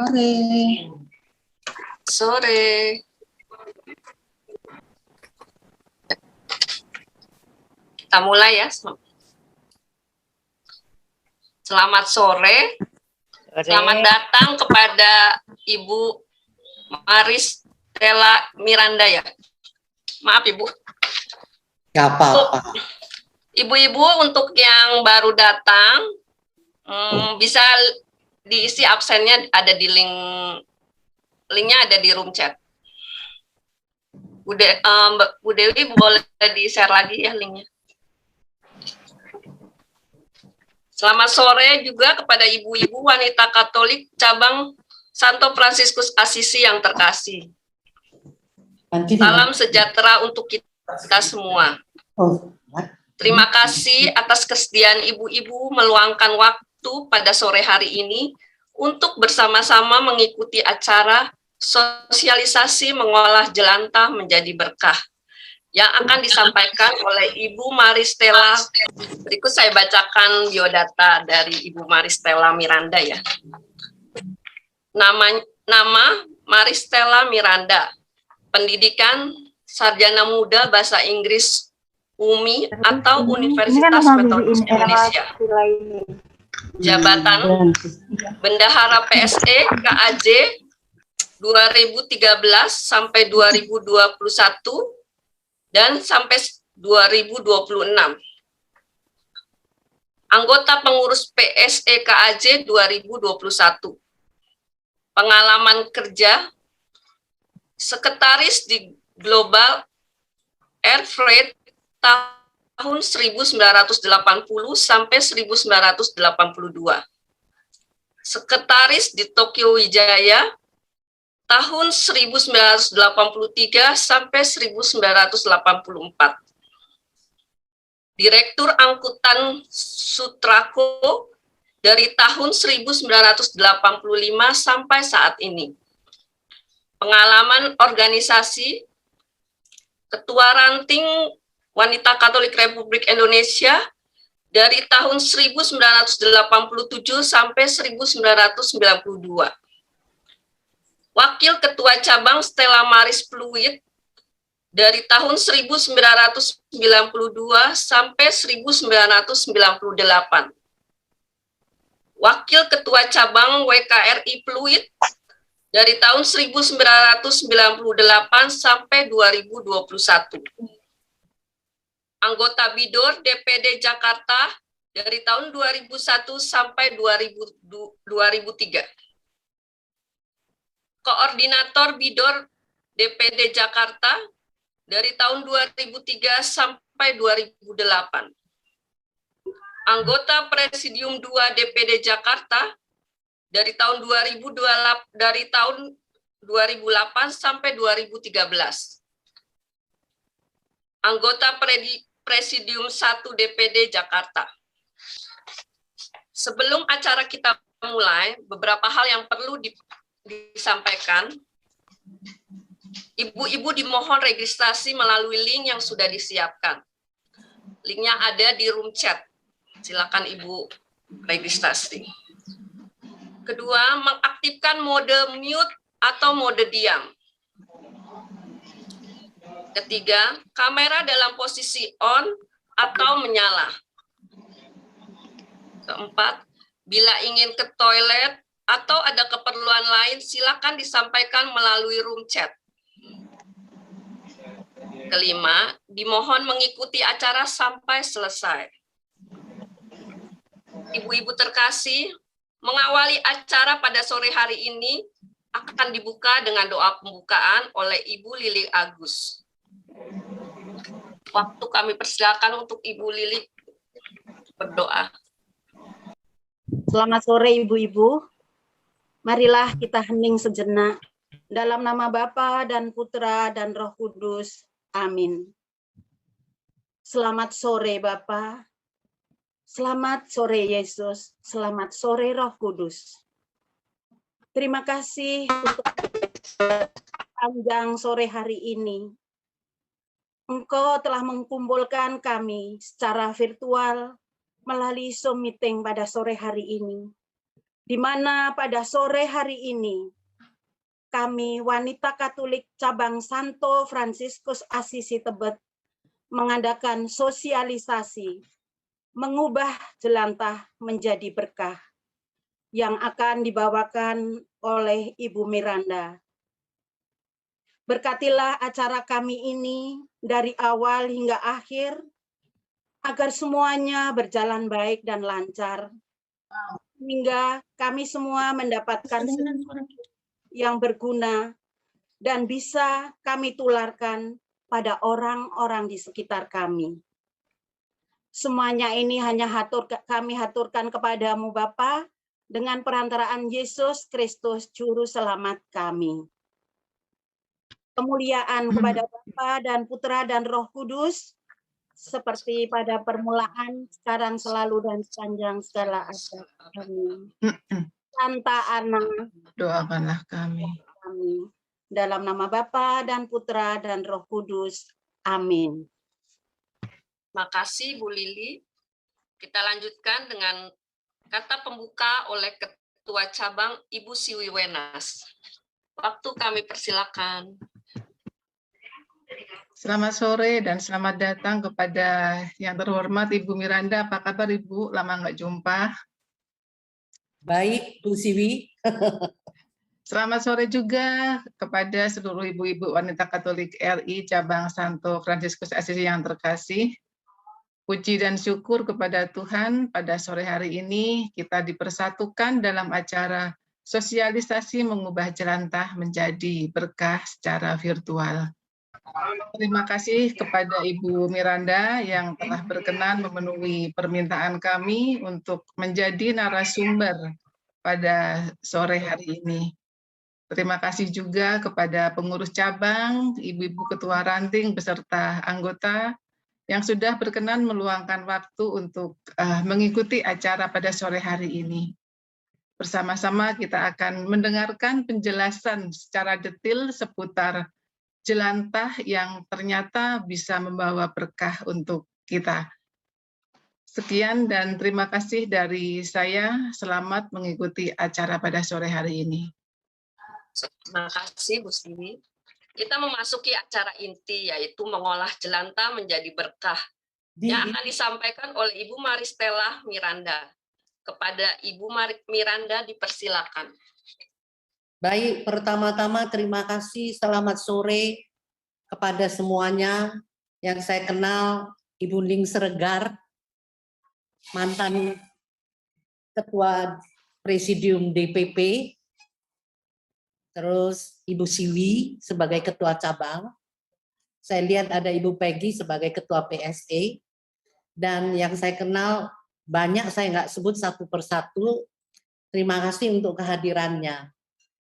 Sore. Sore. Kita mulai ya. Selamat sore. Selamat datang kepada Ibu Maristella Miranda ya. Maaf Ibu. Gak apa-apa. Ibu-ibu untuk yang baru datang, bisa diisi absennya ada di linknya ada di room chat. Bu Dewi boleh di-share lagi ya linknya. Selamat sore juga kepada ibu-ibu wanita Katolik cabang Santo Fransiskus Assisi yang terkasih. Salam sejahtera untuk kita semua. Terima kasih atas kesediaan ibu-ibu meluangkan waktu pada sore hari ini untuk bersama-sama mengikuti acara sosialisasi mengolah jelantah menjadi berkah yang akan disampaikan oleh Ibu Maristella. Berikut saya bacakan biodata dari Ibu Maristella Miranda ya. Nama Maristella Miranda, pendidikan sarjana muda bahasa Inggris UMI atau Universitas Metodis Indonesia. Jabatan Bendahara PSE KAJ 2013 sampai 2021 dan sampai 2026. Anggota pengurus PSE KAJ 2021. Pengalaman kerja sekretaris di Global Air Freight tahun 1980 sampai 1982. Sekretaris di Tokyo Wijaya tahun 1983 sampai 1984. Direktur Angkutan Sutrako dari tahun 1985 sampai saat ini. Pengalaman organisasi Ketua Ranting Wanita Katolik Republik Indonesia dari tahun 1987 sampai 1992. Wakil Ketua Cabang Stella Maris Pluit dari tahun 1992 sampai 1998. Wakil Ketua Cabang WKRI Pluit dari tahun 1998 sampai 2021. Anggota BIDOR DPD Jakarta dari tahun 2001 sampai 2003. Koordinator BIDOR DPD Jakarta dari tahun 2003 sampai 2008. Anggota Presidium 2 DPD Jakarta dari tahun 2008 sampai 2013. Anggota Presidium 1 DPD Jakarta. Sebelum acara kita mulai, beberapa hal yang perlu disampaikan. Ibu-ibu dimohon registrasi melalui link yang sudah disiapkan. Linknya ada di room chat. Silakan Ibu registrasi. Kedua, mengaktifkan mode mute atau mode diam. Ketiga, kamera dalam posisi on atau menyala. Keempat, bila ingin ke toilet atau ada keperluan lain, silakan disampaikan melalui room chat. Kelima, dimohon mengikuti acara sampai selesai. Ibu-ibu terkasih, mengawali acara pada sore hari ini akan dibuka dengan doa pembukaan oleh Ibu Lili Agus. Waktu kami persilakan untuk Ibu Lili berdoa. Selamat sore ibu-ibu. Marilah kita hening sejenak. Dalam nama Bapa dan Putra dan Roh Kudus. Amin. Selamat sore Bapa. Selamat sore Yesus. Selamat sore Roh Kudus. Terima kasih untuk panjang sore hari ini. Engkau telah mengumpulkan kami secara virtual melalui Zoom meeting pada sore hari ini. di mana pada sore hari ini kami wanita Katolik cabang Santo Fransiskus Assisi Tebet mengadakan sosialisasi mengubah jelantah menjadi berkah yang akan dibawakan oleh Ibu Miranda. Berkatilah acara kami ini dari awal hingga akhir, agar semuanya berjalan baik dan lancar, hingga kami semua mendapatkan yang berguna dan bisa kami tularkan pada orang-orang di sekitar kami. Semuanya ini hanya kami haturkan kepadamu Bapa, dengan perantaraan Yesus Kristus Juru Selamat kami. Kemuliaan kepada Bapa dan Putra dan Roh Kudus, seperti pada permulaan, sekarang, selalu, dan sepanjang segala abad. Amin. Santa Ana, doakanlah kami. Dalam nama Bapa dan Putra dan Roh Kudus. Amin. Makasih Bu Lili. Kita lanjutkan dengan kata pembuka oleh Ketua Cabang Ibu Siwi Wenas. Waktu kami persilakan. Selamat sore dan selamat datang kepada yang terhormat Ibu Miranda. Apa kabar Ibu? Lama nggak jumpa. Baik, Bu Siwi. Selamat sore juga kepada seluruh ibu-ibu wanita Katolik RI Cabang Santo Fransiskus Assisi yang terkasih. Puji dan syukur kepada Tuhan, pada sore hari ini kita dipersatukan dalam acara sosialisasi mengubah jelantah menjadi berkah secara virtual. Terima kasih kepada Ibu Miranda yang telah berkenan memenuhi permintaan kami untuk menjadi narasumber pada sore hari ini. Terima kasih juga kepada pengurus cabang, ibu-ibu ketua ranting beserta anggota yang sudah berkenan meluangkan waktu untuk mengikuti acara pada sore hari ini. Bersama-sama kita akan mendengarkan penjelasan secara detail seputar jelantah yang ternyata bisa membawa berkah untuk kita. Sekian dan terima kasih dari saya. Selamat mengikuti acara pada sore hari ini. Terima kasih Bu Siwi. Kita memasuki acara inti, yaitu mengolah jelantah menjadi berkah, yang akan disampaikan oleh Ibu Maristella Miranda. Kepada Ibu Miranda dipersilakan. Baik, pertama-tama terima kasih, selamat sore kepada semuanya yang saya kenal, Ibu Ning Sregar, mantan Ketua Presidium DPP, terus Ibu Siwi sebagai Ketua Cabang, saya lihat ada Ibu Peggy sebagai Ketua PSE, dan yang saya kenal banyak, saya nggak sebut satu persatu. Terima kasih untuk kehadirannya.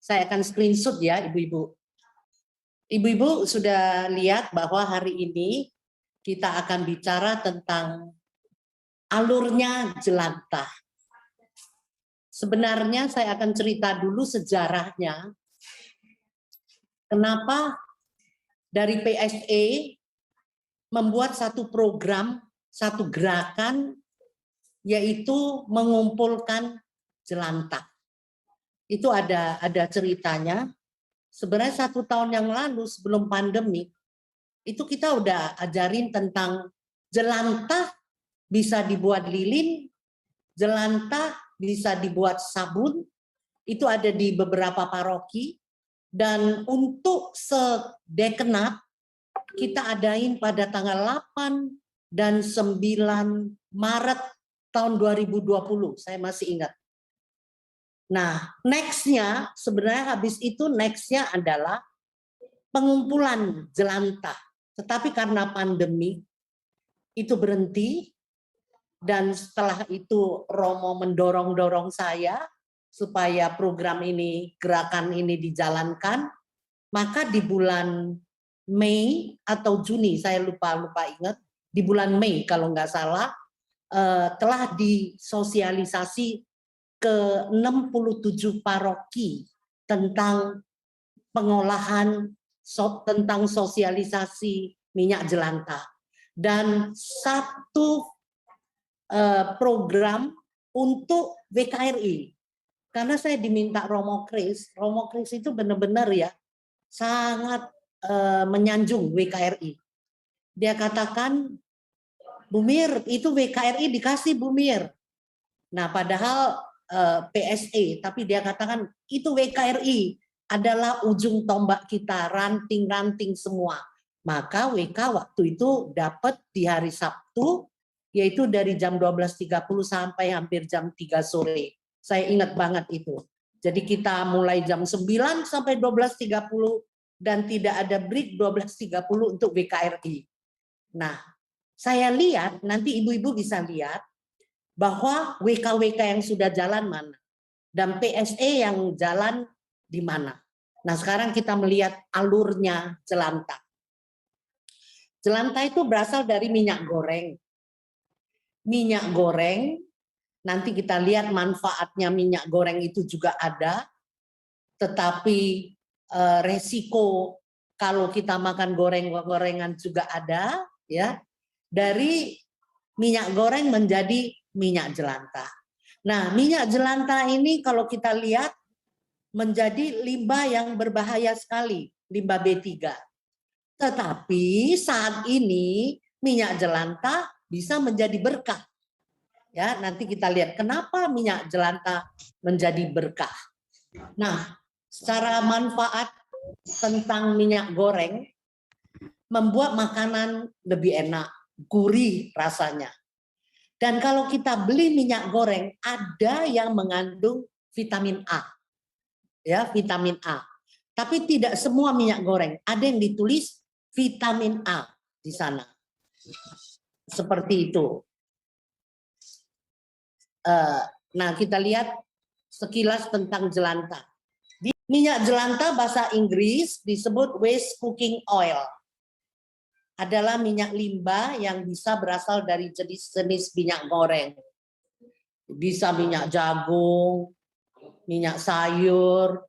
Saya akan screenshot ya ibu-ibu. Ibu-ibu sudah lihat bahwa hari ini kita akan bicara tentang alurnya jelantah. Sebenarnya saya akan cerita dulu sejarahnya. Kenapa dari PSE membuat satu program, satu gerakan, yaitu mengumpulkan jelantah. Itu ada ceritanya. Sebenarnya 1 tahun yang lalu sebelum pandemi, itu kita udah ajarin tentang jelantah bisa dibuat lilin, jelantah bisa dibuat sabun, itu ada di beberapa paroki, dan untuk sedekenat kita adain pada tanggal 8 dan 9 Maret tahun 2020, saya masih ingat. Nah, next-nya, sebenarnya habis itu next-nya adalah pengumpulan jelantah. Tetapi karena pandemi, itu berhenti, dan setelah itu Romo mendorong-dorong saya supaya program ini, gerakan ini dijalankan, maka di bulan Mei atau Juni, saya lupa ingat, di bulan Mei kalau nggak salah, telah disosialisasi ke 67 paroki tentang pengolahan, tentang sosialisasi minyak jelantah. Dan satu program untuk WKRI. karena saya diminta Romo Kris itu benar-benar ya sangat menyanjung WKRI. Dia katakan, Bu Mir, itu WKRI dikasih Bu Mir. Nah, padahal PSE, tapi dia katakan itu WKRI adalah ujung tombak kita, ranting-ranting semua. Maka WK waktu itu dapat di hari Sabtu, yaitu dari jam 12.30 sampai hampir jam 3 sore. Saya ingat banget itu. Jadi kita mulai jam 9 sampai 12.30 dan tidak ada break 12.30 untuk WKRI. Nah, saya lihat, nanti ibu-ibu bisa lihat, bahwa WK-WK yang sudah jalan mana, dan PSE yang jalan di mana. Nah, sekarang kita melihat alurnya jelantah. Jelantah itu berasal dari minyak goreng. Minyak goreng, nanti kita lihat manfaatnya minyak goreng itu juga ada, tetapi resiko kalau kita makan goreng-gorengan juga ada, ya. Dari minyak goreng menjadi minyak jelantah. Nah, minyak jelantah ini kalau kita lihat menjadi limbah yang berbahaya sekali, limbah B3. Tetapi saat ini minyak jelantah bisa menjadi berkah. Ya, nanti kita lihat kenapa minyak jelantah menjadi berkah. Nah, secara manfaat tentang minyak goreng membuat makanan lebih enak, gurih rasanya. Dan kalau kita beli minyak goreng, ada yang mengandung vitamin A. Ya, vitamin A. Tapi tidak semua minyak goreng. Ada yang ditulis vitamin A di sana. Seperti itu. Nah, kita lihat sekilas tentang jelantah. Minyak jelantah bahasa Inggris disebut waste cooking oil. Adalah minyak limbah yang bisa berasal dari jenis-jenis minyak goreng. Bisa minyak jagung, minyak sayur,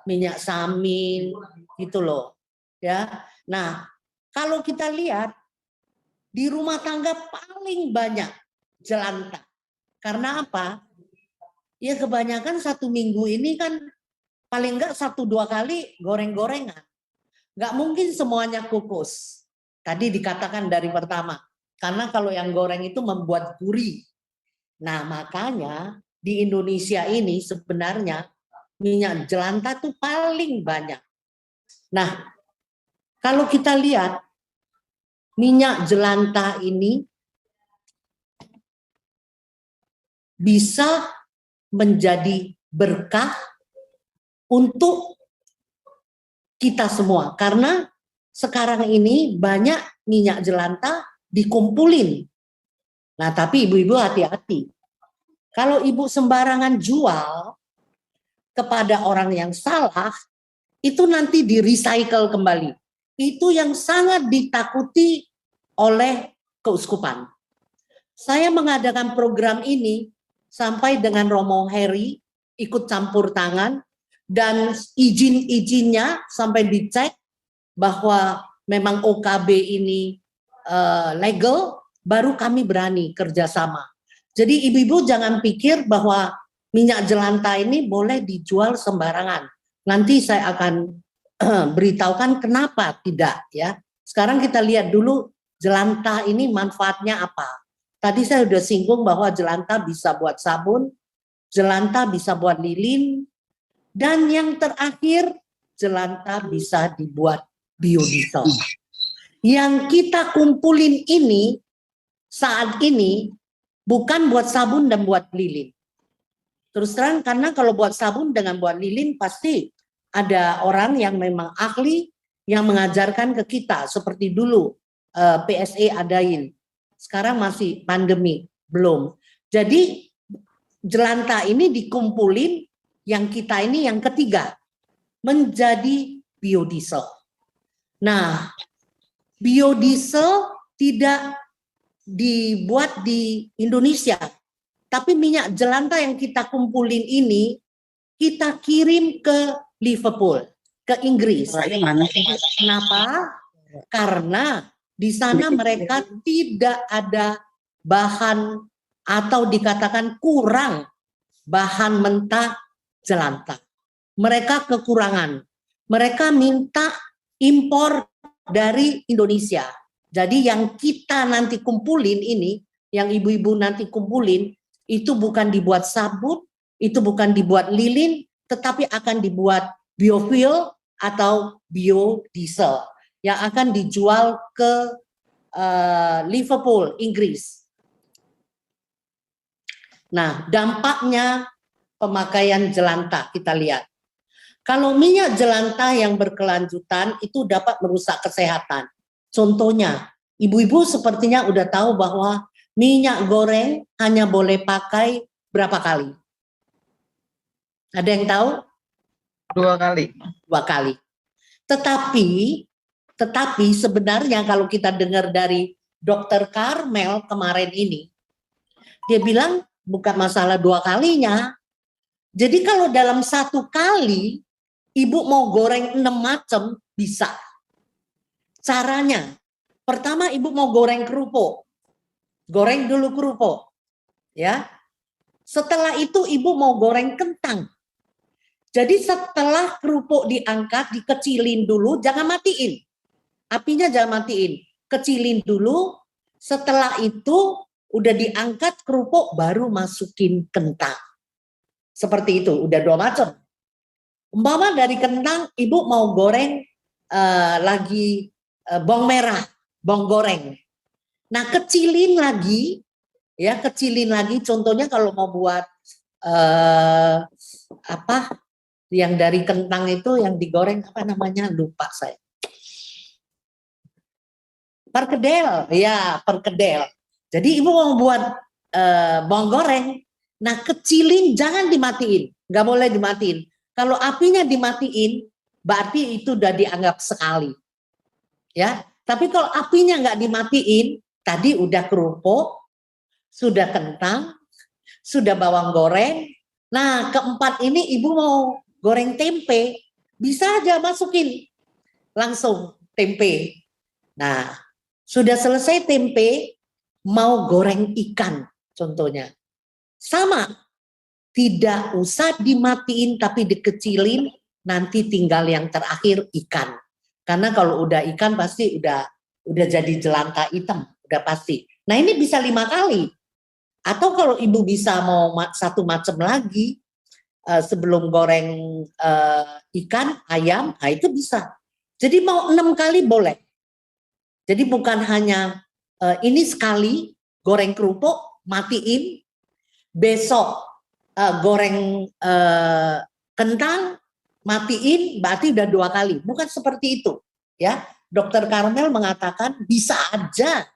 minyak samin, gitu loh. Ya. Nah, kalau kita lihat di rumah tangga paling banyak jelantah. Karena apa? Ya kebanyakan satu minggu ini kan paling enggak 1-2 kali goreng-gorengan. Enggak mungkin semuanya kukus. Tadi dikatakan dari pertama, karena kalau yang goreng itu membuat gurih. Nah, makanya di Indonesia ini sebenarnya minyak jelantah itu paling banyak. Nah, kalau kita lihat minyak jelantah ini bisa menjadi berkah untuk kita semua, karena sekarang ini banyak minyak jelantah dikumpulin. Nah, tapi ibu-ibu hati-hati. Kalau ibu sembarangan jual kepada orang yang salah, itu nanti di-recycle kembali. Itu yang sangat ditakuti oleh keuskupan. Saya mengadakan program ini sampai dengan Romo Heri ikut campur tangan, dan izin-izinnya sampai dicek bahwa memang OKB ini legal, baru kami berani kerjasama. Jadi ibu-ibu jangan pikir bahwa minyak jelantah ini boleh dijual sembarangan. Nanti saya akan beritahukan kenapa tidak, ya. Sekarang kita lihat dulu jelantah ini manfaatnya apa. Tadi saya sudah singgung bahwa jelantah bisa buat sabun, jelantah bisa buat lilin, dan yang terakhir jelantah bisa dibuat biodiesel. Yang kita kumpulin ini saat ini bukan buat sabun dan buat lilin. Terus terang, karena kalau buat sabun dengan buat lilin pasti ada orang yang memang ahli yang mengajarkan ke kita, seperti dulu PSE adain. Sekarang masih pandemi, belum. Jadi jelantah ini dikumpulin, yang kita ini yang ketiga, menjadi biodiesel. Nah, biodiesel tidak dibuat di Indonesia, tapi minyak jelantah yang kita kumpulin ini kita kirim ke Liverpool, ke Inggris. Kenapa? Karena di sana mereka tidak ada bahan atau dikatakan kurang bahan mentah jelantah. Mereka kekurangan. Mereka minta impor dari Indonesia. Jadi yang kita nanti kumpulin ini, yang ibu-ibu nanti kumpulin, itu bukan dibuat sabun, itu bukan dibuat lilin, tetapi akan dibuat biofuel atau biodiesel yang akan dijual ke Liverpool, Inggris. Nah, dampaknya pemakaian jelantah kita lihat. Kalau minyak jelantah yang berkelanjutan itu dapat merusak kesehatan. Contohnya, ibu-ibu sepertinya udah tahu bahwa minyak goreng hanya boleh pakai berapa kali? Ada yang tahu? 2 kali. 2 kali. Tetapi sebenarnya kalau kita dengar dari Dokter Karmel kemarin ini, dia bilang bukan masalah 2 kalinya. Jadi kalau dalam 1 kali ibu mau goreng 6 macam bisa. Caranya, pertama ibu mau goreng kerupuk. Goreng dulu kerupuk. Ya. Setelah itu ibu mau goreng kentang. Jadi setelah kerupuk diangkat, dikecilin dulu, jangan matiin. Apinya jangan matiin. Kecilin dulu, setelah itu udah diangkat kerupuk baru masukin kentang. Seperti itu, udah 2 macam. Umpama dari kentang ibu mau goreng lagi bawang merah, bawang goreng. Nah, kecilin lagi, ya kecilin lagi. Contohnya kalau mau buat apa yang dari kentang itu yang digoreng apa namanya lupa saya. Perkedel, ya perkedel. Jadi ibu mau buat bawang goreng, nah kecilin jangan dimatiin, nggak boleh dimatiin. Kalau apinya dimatiin, berarti itu udah dianggap sekali. Ya, tapi kalau apinya nggak dimatiin, tadi udah kerupuk, sudah kentang, sudah bawang goreng. Nah, keempat ini ibu mau goreng tempe, bisa aja masukin langsung tempe. Nah, sudah selesai tempe, mau goreng ikan contohnya. Sama, tidak usah dimatiin tapi dikecilin, nanti tinggal yang terakhir ikan. Karena kalau udah ikan pasti udah jadi jelantah hitam, udah pasti. Nah ini bisa 5 kali. Atau kalau ibu bisa mau 1 macam lagi sebelum goreng ikan, ayam, nah itu bisa. Jadi mau 6 kali boleh. Jadi bukan hanya ini sekali goreng kerupuk, matiin, besok goreng kentang, matiin, berarti udah 2 kali. Bukan seperti itu, ya. Dokter Karmel mengatakan bisa aja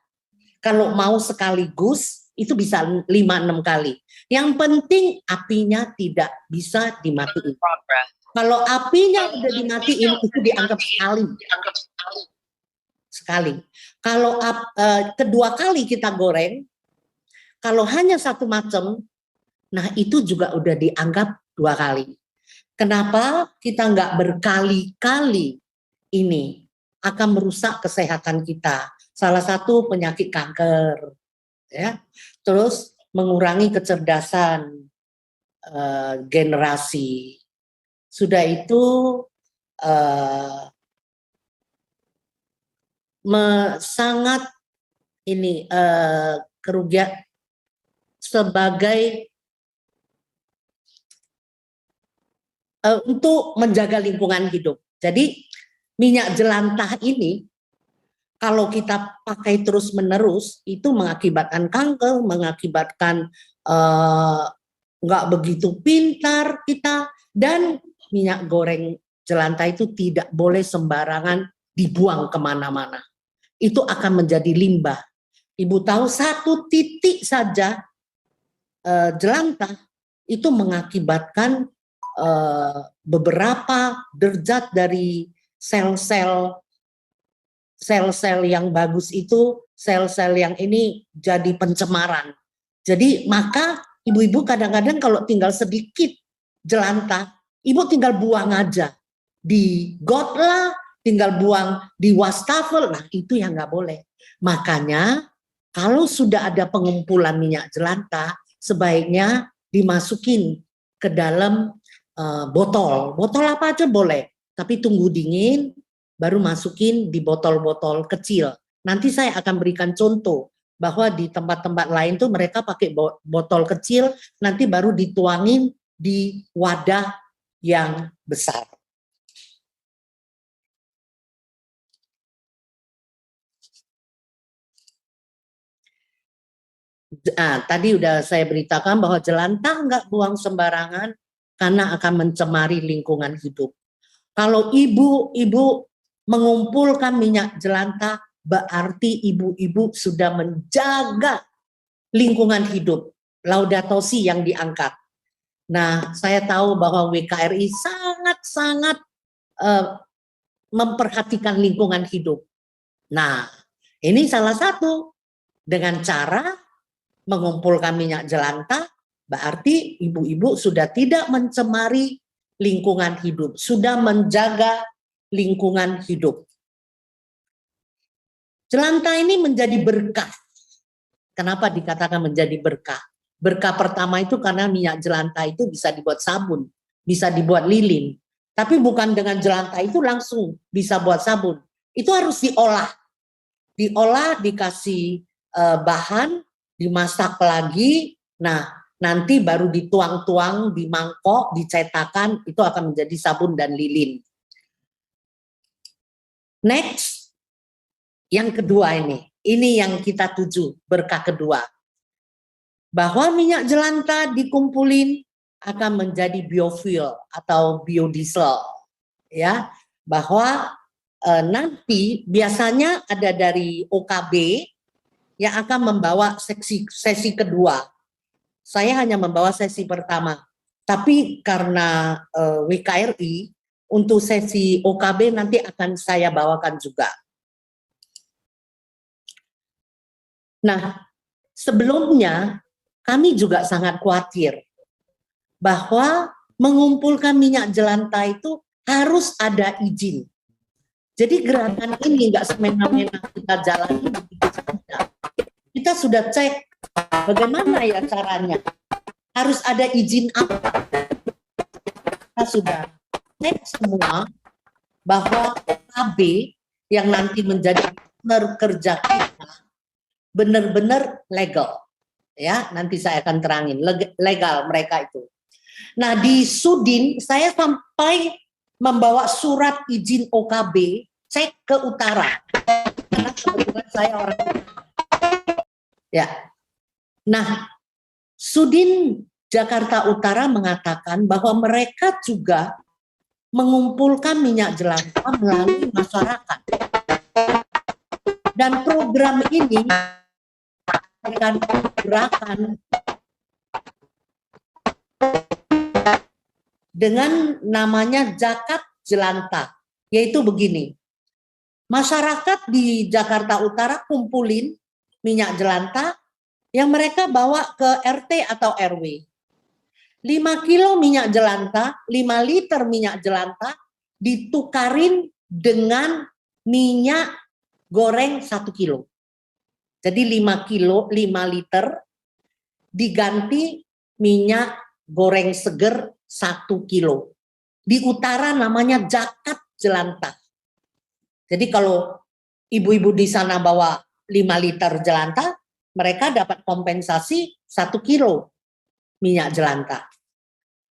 kalau mau sekaligus itu bisa 5-6 kali. Yang penting apinya tidak bisa dimatiin. Kalau apinya udah dimatiin itu dianggap sekali. Kalau kedua kali kita goreng, kalau hanya 1 macam, nah itu juga udah dianggap 2 kali. Kenapa kita nggak berkali-kali ini akan merusak kesehatan kita. Salah satu penyakit kanker, ya. Terus mengurangi kecerdasan generasi. Sudah itu sangat ini kerugian sebagai untuk menjaga lingkungan hidup. Jadi minyak jelantah ini kalau kita pakai terus-menerus itu mengakibatkan kanker, mengakibatkan nggak begitu pintar kita, dan minyak goreng jelantah itu tidak boleh sembarangan dibuang kemana-mana. Itu akan menjadi limbah. Ibu tahu 1 titik saja jelantah itu mengakibatkan beberapa derajat dari sel-sel yang bagus itu, sel-sel yang ini jadi pencemaran. Jadi maka ibu-ibu kadang-kadang kalau tinggal sedikit jelantah, ibu tinggal buang aja di got lah, tinggal buang di wastafel. Nah itu yang nggak boleh. Makanya kalau sudah ada pengumpulan minyak jelantah, sebaiknya dimasukin ke dalam botol apa aja boleh, tapi tunggu dingin, baru masukin di botol-botol kecil. Nanti saya akan berikan contoh bahwa di tempat-tempat lain tuh mereka pakai botol kecil, nanti baru dituangin di wadah yang besar. Tadi udah saya beritakan bahwa jelantah nggak buang sembarangan karena akan mencemari lingkungan hidup. Kalau ibu-ibu mengumpulkan minyak jelantah, berarti ibu-ibu sudah menjaga lingkungan hidup. Laudato Si yang diangkat. Nah, saya tahu bahwa WKRI sangat-sangat memperhatikan lingkungan hidup. Nah, ini salah satu dengan cara mengumpulkan minyak jelantah, berarti ibu-ibu sudah tidak mencemari lingkungan hidup, sudah menjaga lingkungan hidup. Jelantah ini menjadi berkah. Kenapa dikatakan menjadi berkah? Berkah pertama itu karena minyak jelantah itu bisa dibuat sabun, bisa dibuat lilin. Tapi bukan dengan jelantah itu langsung bisa buat sabun. Itu harus diolah. Diolah, dikasih bahan, dimasak lagi. Nah, nanti baru dituang-tuang di mangkok, dicetakan, itu akan menjadi sabun dan lilin. Next, yang kedua ini yang kita tuju, berkah kedua. Bahwa minyak jelantah dikumpulin akan menjadi biofuel atau biodiesel, ya. Bahwa nanti biasanya ada dari OKB yang akan membawa sesi kedua. Saya hanya membawa sesi pertama, tapi karena WKRI untuk sesi OKB nanti akan saya bawakan juga. Nah, sebelumnya kami juga sangat khawatir bahwa mengumpulkan minyak jelantah itu harus ada izin. Jadi gerakan ini nggak semena-mena kita jalani begitu saja. Kita sudah cek bagaimana ya caranya. Harus ada izin apa? Kita sudah cek semua bahwa OKB yang nanti menjadi partner kerja kita benar-benar legal. Ya, nanti saya akan terangin legal mereka itu. Nah, di Sudin saya sampai membawa surat izin OKB cek ke utara. Karena kebetulan saya orang ya. Nah, Sudin Jakarta Utara mengatakan bahwa mereka juga mengumpulkan minyak jelantah melalui masyarakat. Dan program ini akan gerakan dengan namanya Zakat Jelantah, yaitu begini. Masyarakat di Jakarta Utara kumpulin minyak jelantah yang mereka bawa ke RT atau RW. 5 kilo minyak jelantah, 5 liter minyak jelantah ditukarin dengan minyak goreng 1 kilo. Jadi 5 kilo, 5 liter diganti minyak goreng seger 1 kilo. Di utara namanya zakat jelantah. Jadi kalau ibu-ibu di sana bawa 5 liter jelantah, mereka dapat kompensasi 1 kilo minyak jelantah.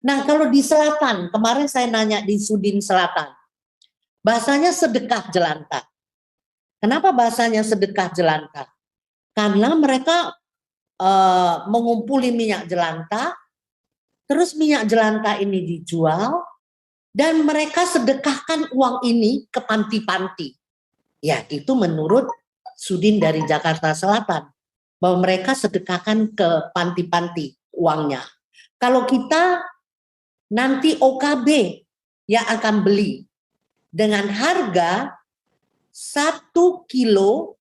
Nah, kalau di selatan, kemarin saya nanya di Sudin Selatan, bahasanya sedekah jelantah. Kenapa bahasanya sedekah jelantah? Karena mereka mengumpuli minyak jelantah, terus minyak jelantah ini dijual, dan mereka sedekahkan uang ini ke panti-panti. Ya, itu menurut Sudin dari Jakarta Selatan, bahwa mereka sedekahkan ke panti-panti uangnya. Kalau kita nanti OKB yang akan beli dengan harga 1 kilo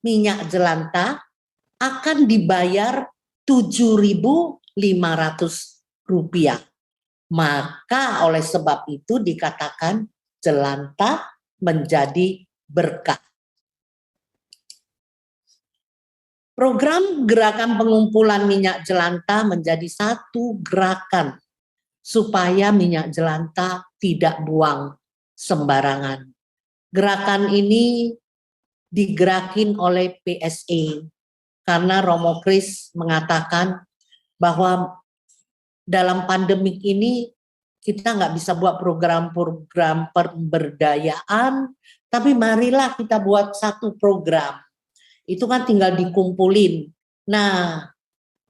minyak jelantah akan dibayar Rp7.500. Maka oleh sebab itu dikatakan jelantah menjadi berkah. Program gerakan pengumpulan minyak jelantah menjadi satu gerakan supaya minyak jelantah tidak buang sembarangan. Gerakan ini digerakin oleh PSE karena Romo Kris mengatakan bahwa dalam pandemik ini kita nggak bisa buat program-program pemberdayaan, tapi marilah kita buat satu program. Itu kan tinggal dikumpulin. Nah,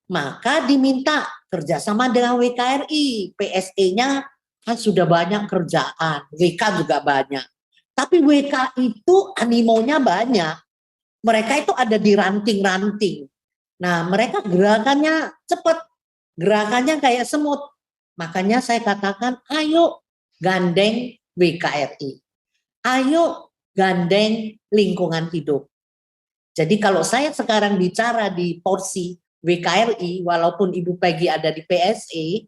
maka diminta kerjasama dengan WKRI. PSE-nya kan sudah banyak kerjaan, WK juga banyak. Tapi WK itu animonya banyak. Mereka itu ada di ranting-ranting. Nah, mereka gerakannya cepat. Gerakannya kayak semut. Makanya saya katakan, ayo gandeng WKRI. Ayo gandeng lingkungan hidup. Jadi kalau saya sekarang bicara di porsi WKRI, walaupun Ibu Peggy ada di PSE,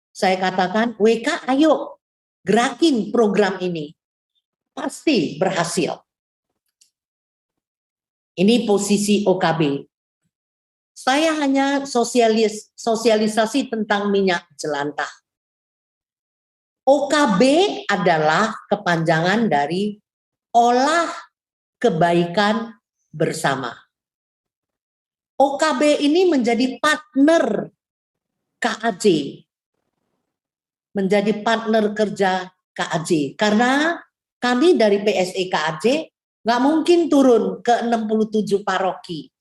saya katakan, WK ayo gerakin program ini. Pasti berhasil. Ini posisi OKB. Saya hanya sosialisasi tentang minyak jelantah. OKB adalah kepanjangan dari olah kebaikan bersama. OKB ini menjadi partner KAJ. Menjadi partner kerja KAJ. Karena kami dari PSE KAJ nggak mungkin turun ke 67 paroki.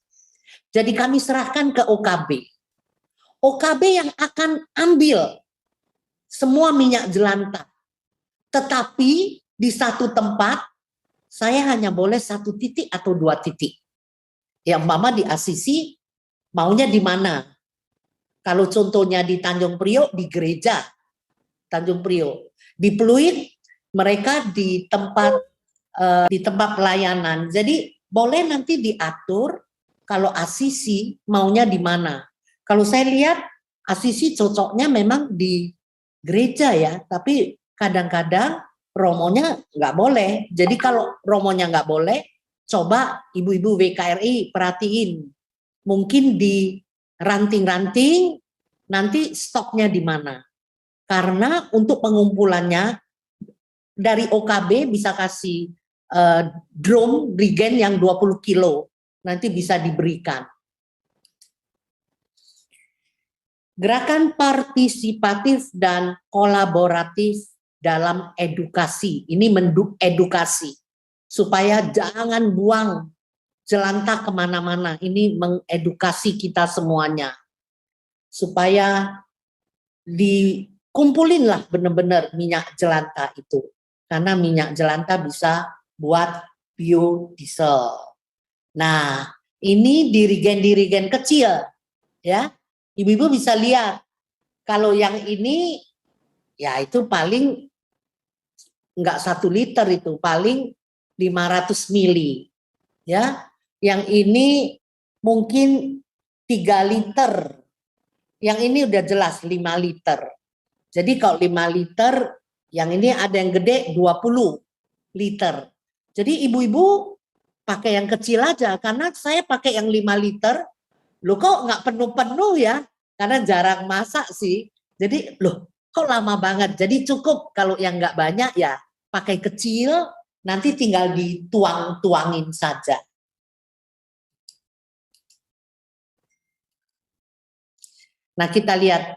Jadi kami serahkan ke OKB. OKB yang akan ambil semua minyak jelantah. Tetapi di satu tempat, saya hanya boleh 1 titik atau 2 titik. Yang mama di Asisi, maunya di mana? Kalau contohnya di Tanjung Priok, di gereja Tanjung Priok. Di Pluit, mereka di tempat pelayanan. Jadi boleh nanti diatur kalau Asisi maunya di mana. Kalau saya lihat Asisi cocoknya memang di gereja ya, tapi kadang-kadang romonya nggak boleh. Jadi kalau romonya nggak boleh, coba ibu-ibu WKRI perhatiin. Mungkin di ranting-ranting, nanti stoknya di mana. Karena untuk pengumpulannya, dari OKB bisa kasih drum regen yang 20 kilo. Nanti bisa diberikan. Gerakan partisipatif dan kolaboratif dalam edukasi. Ini mendukasi supaya jangan buang jelantah kemana-mana. Ini mengedukasi kita semuanya. Supaya dikumpulinlah benar-benar minyak jelantah itu. Karena minyak jelantah bisa buat biodiesel. Nah, ini dirigen-dirigen kecil, ya. Ibu-ibu bisa lihat, kalau yang ini, ya itu paling enggak 1 liter itu, paling 500 mili, ya. Yang ini mungkin 3 liter, yang ini udah jelas 5 liter. Jadi kalau 5 liter, yang ini ada yang gede 20 liter. Jadi ibu-ibu pakai yang kecil aja, karena saya pakai yang 5 liter, loh kok nggak penuh-penuh ya, karena jarang masak sih, jadi loh kok lama banget, jadi cukup kalau yang nggak banyak ya pakai kecil, nanti tinggal dituang-tuangin saja. Nah kita lihat,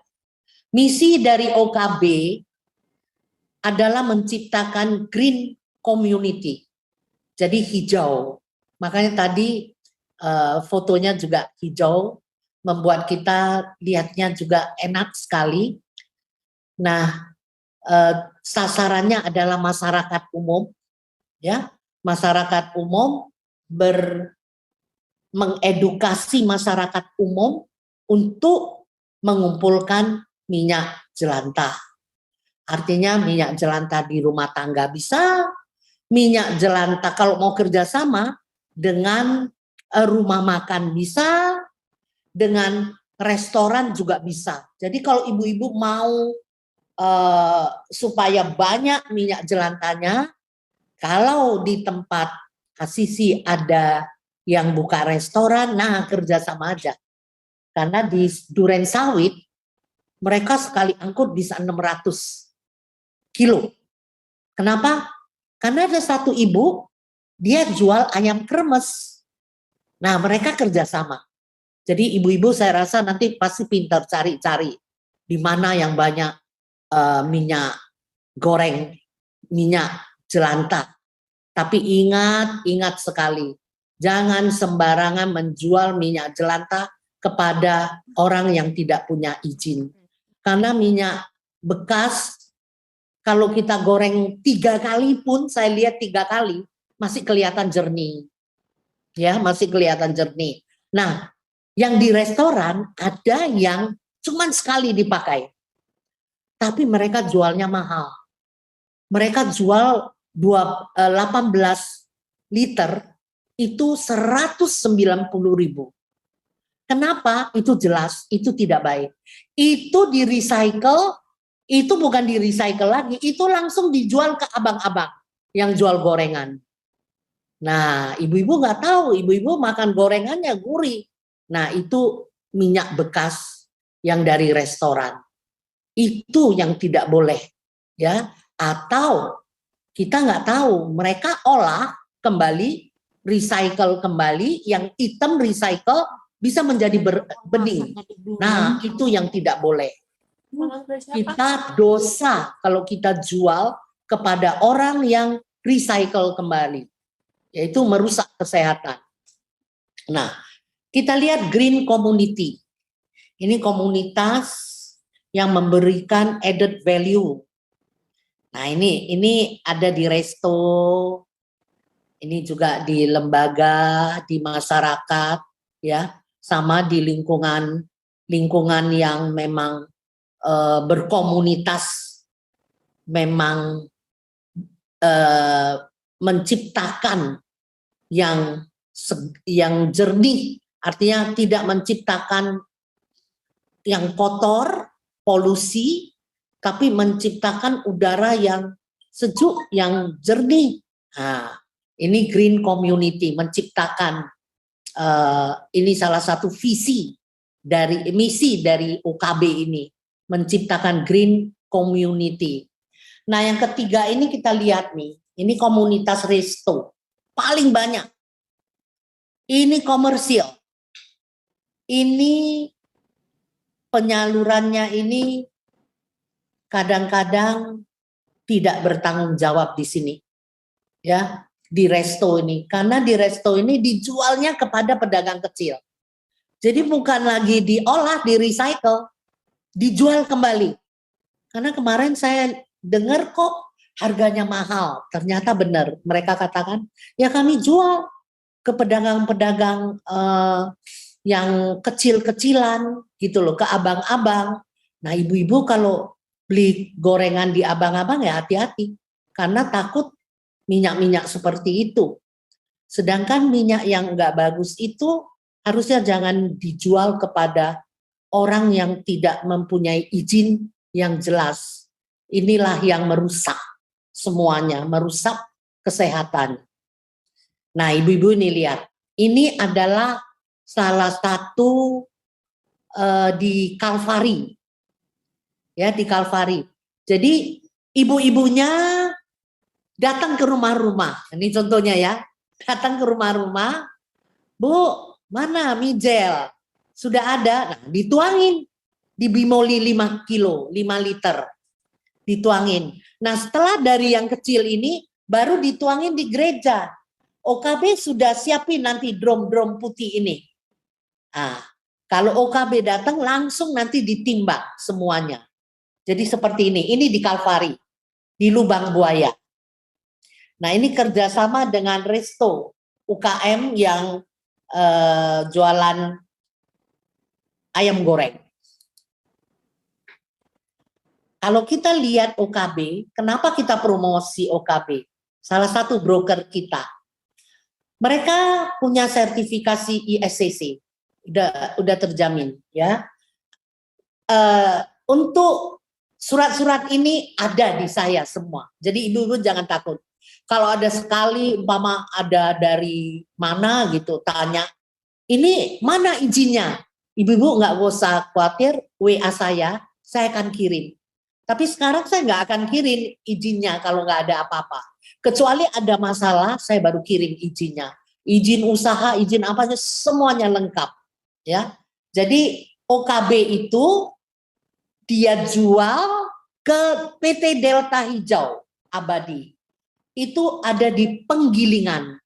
misi dari OKB adalah menciptakan green community, jadi hijau. Makanya tadi fotonya juga hijau, membuat kita lihatnya juga enak sekali. Nah, sasarannya adalah masyarakat umum, ya, masyarakat umum mengedukasi masyarakat umum untuk mengumpulkan minyak jelantah. Artinya minyak jelantah di rumah tangga bisa, minyak jelantah kalau mau kerjasama dengan rumah makan bisa, dengan restoran juga bisa. Jadi kalau ibu-ibu mau supaya banyak minyak jelantahnya, kalau di tempat Asisi ada yang buka restoran, nah kerjasama aja. Karena di Duren Sawit mereka sekali angkut bisa 600 kilo. Kenapa? Karena ada satu ibu, dia jual ayam kremes. Nah, mereka kerjasama. Jadi ibu-ibu saya rasa nanti pasti pintar cari-cari di mana yang banyak minyak goreng, minyak jelantah. Tapi ingat sekali, jangan sembarangan menjual minyak jelantah kepada orang yang tidak punya izin. Karena minyak bekas, kalau kita goreng 3 kali pun, saya lihat 3 kali, masih kelihatan jernih. Ya, masih kelihatan jernih. Nah, yang di restoran ada yang cuman sekali dipakai. Tapi mereka jualnya mahal. Mereka jual 18 liter itu 190.000. Kenapa? Itu jelas, itu tidak baik. Itu di recycle, itu bukan di recycle lagi, itu langsung dijual ke abang-abang yang jual gorengan. Nah, ibu-ibu nggak tahu, ibu-ibu makan gorengannya gurih. Nah, itu minyak bekas yang dari restoran. Itu yang tidak boleh, ya. Atau kita nggak tahu, mereka olah kembali, recycle kembali, yang hitam recycle bisa menjadi bening. Nah, itu yang tidak boleh. Kita dosa kalau kita jual kepada orang yang recycle kembali, yaitu merusak kesehatan. Nah, kita lihat green community. Ini komunitas yang memberikan added value. Nah, ini ada di resto, ini juga di lembaga, di masyarakat, ya, sama di lingkungan yang memang berkomunitas, memang menciptakan yang jernih, artinya tidak menciptakan yang kotor, polusi, tapi menciptakan udara yang sejuk, yang jernih. Nah, ini green community, menciptakan, ini salah satu misi dari OKB ini, menciptakan green community. Nah, yang ketiga ini kita lihat nih, ini komunitas resto, paling banyak. Ini komersil. Ini penyalurannya ini kadang-kadang tidak bertanggung jawab di sini, ya, di resto ini, karena di resto ini dijualnya kepada pedagang kecil. Jadi bukan lagi diolah, di recycle, dijual kembali. Karena kemarin saya dengar kok harganya mahal, ternyata benar. Mereka katakan, ya kami jual ke pedagang-pedagang yang kecil-kecilan gitu loh, ke abang-abang. Nah, ibu-ibu kalau beli gorengan di abang-abang ya hati-hati, karena takut minyak-minyak seperti itu. Sedangkan minyak yang enggak bagus itu harusnya jangan dijual kepada orang yang tidak mempunyai izin yang jelas. Inilah yang merusak semuanya, merusak kesehatan. Nah, ibu-ibu ini lihat, ini adalah salah satu di Kalvari, ya, di Kalvari. Jadi ibu-ibunya datang ke rumah-rumah, ini contohnya ya, datang ke rumah-rumah, Bu, mana mijel? Sudah ada, nah, dituangin, dibimoli 5 kilo, 5 liter, dituangin. Nah, setelah dari yang kecil ini, baru dituangin di gereja. OKB sudah siapin nanti drum-drum putih ini. Nah, kalau OKB datang langsung nanti ditimbang semuanya. Jadi seperti ini di Kalvari, di Lubang Buaya. Nah, ini kerjasama dengan resto UKM yang jualan ayam goreng. Kalau kita lihat OKB, kenapa kita promosi OKB? Salah satu broker kita. Mereka punya sertifikasi ISCC, udah terjamin, ya. Untuk surat-surat ini ada di saya semua. Jadi ibu-ibu jangan takut. Kalau ada sekali, umpama ada dari mana gitu, tanya, ini mana izinnya? Ibu-ibu nggak usah khawatir, WA saya saya akan kirim. Tapi sekarang saya nggak akan kirim izinnya kalau nggak ada apa-apa. Kecuali ada masalah, saya baru kirim izinnya. Izin usaha, izin apa aja, semuanya lengkap. Ya, jadi OKB itu dia jual ke PT Delta Hijau Abadi. Itu ada di Penggilingan.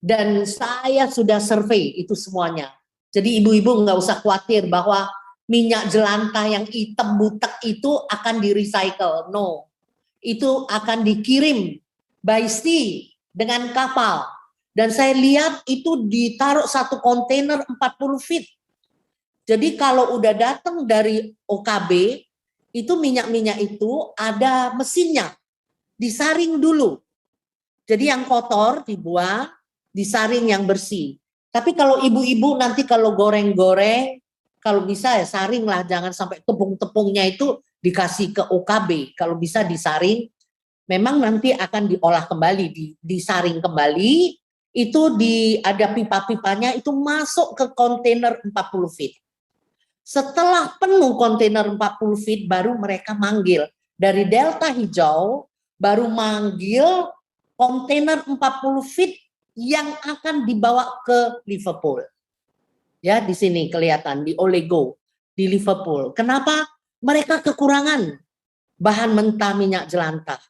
Dan saya sudah survei itu semuanya. Jadi ibu-ibu nggak usah khawatir bahwa minyak jelantah yang hitam butek itu akan di-recycle. No, itu akan dikirim by sea dengan kapal. Dan saya lihat itu ditaruh satu kontainer 40 feet. Jadi kalau udah datang dari OKB, itu minyak-minyak itu ada mesinnya, disaring dulu. Jadi yang kotor dibuang, disaring yang bersih. Tapi kalau ibu-ibu nanti kalau goreng-goreng, kalau bisa ya saring lah, jangan sampai tepung-tepungnya itu dikasih ke OKB. Kalau bisa disaring, memang nanti akan diolah kembali, disaring kembali, itu ada pipa-pipanya, itu masuk ke kontainer 40 feet. Setelah penuh kontainer 40 feet, baru mereka manggil. Dari Delta Hijau, baru manggil kontainer 40 feet yang akan dibawa ke Liverpool. Ya, di sini kelihatan, di Olego, di Liverpool. Kenapa? Mereka kekurangan bahan mentah minyak jelantah.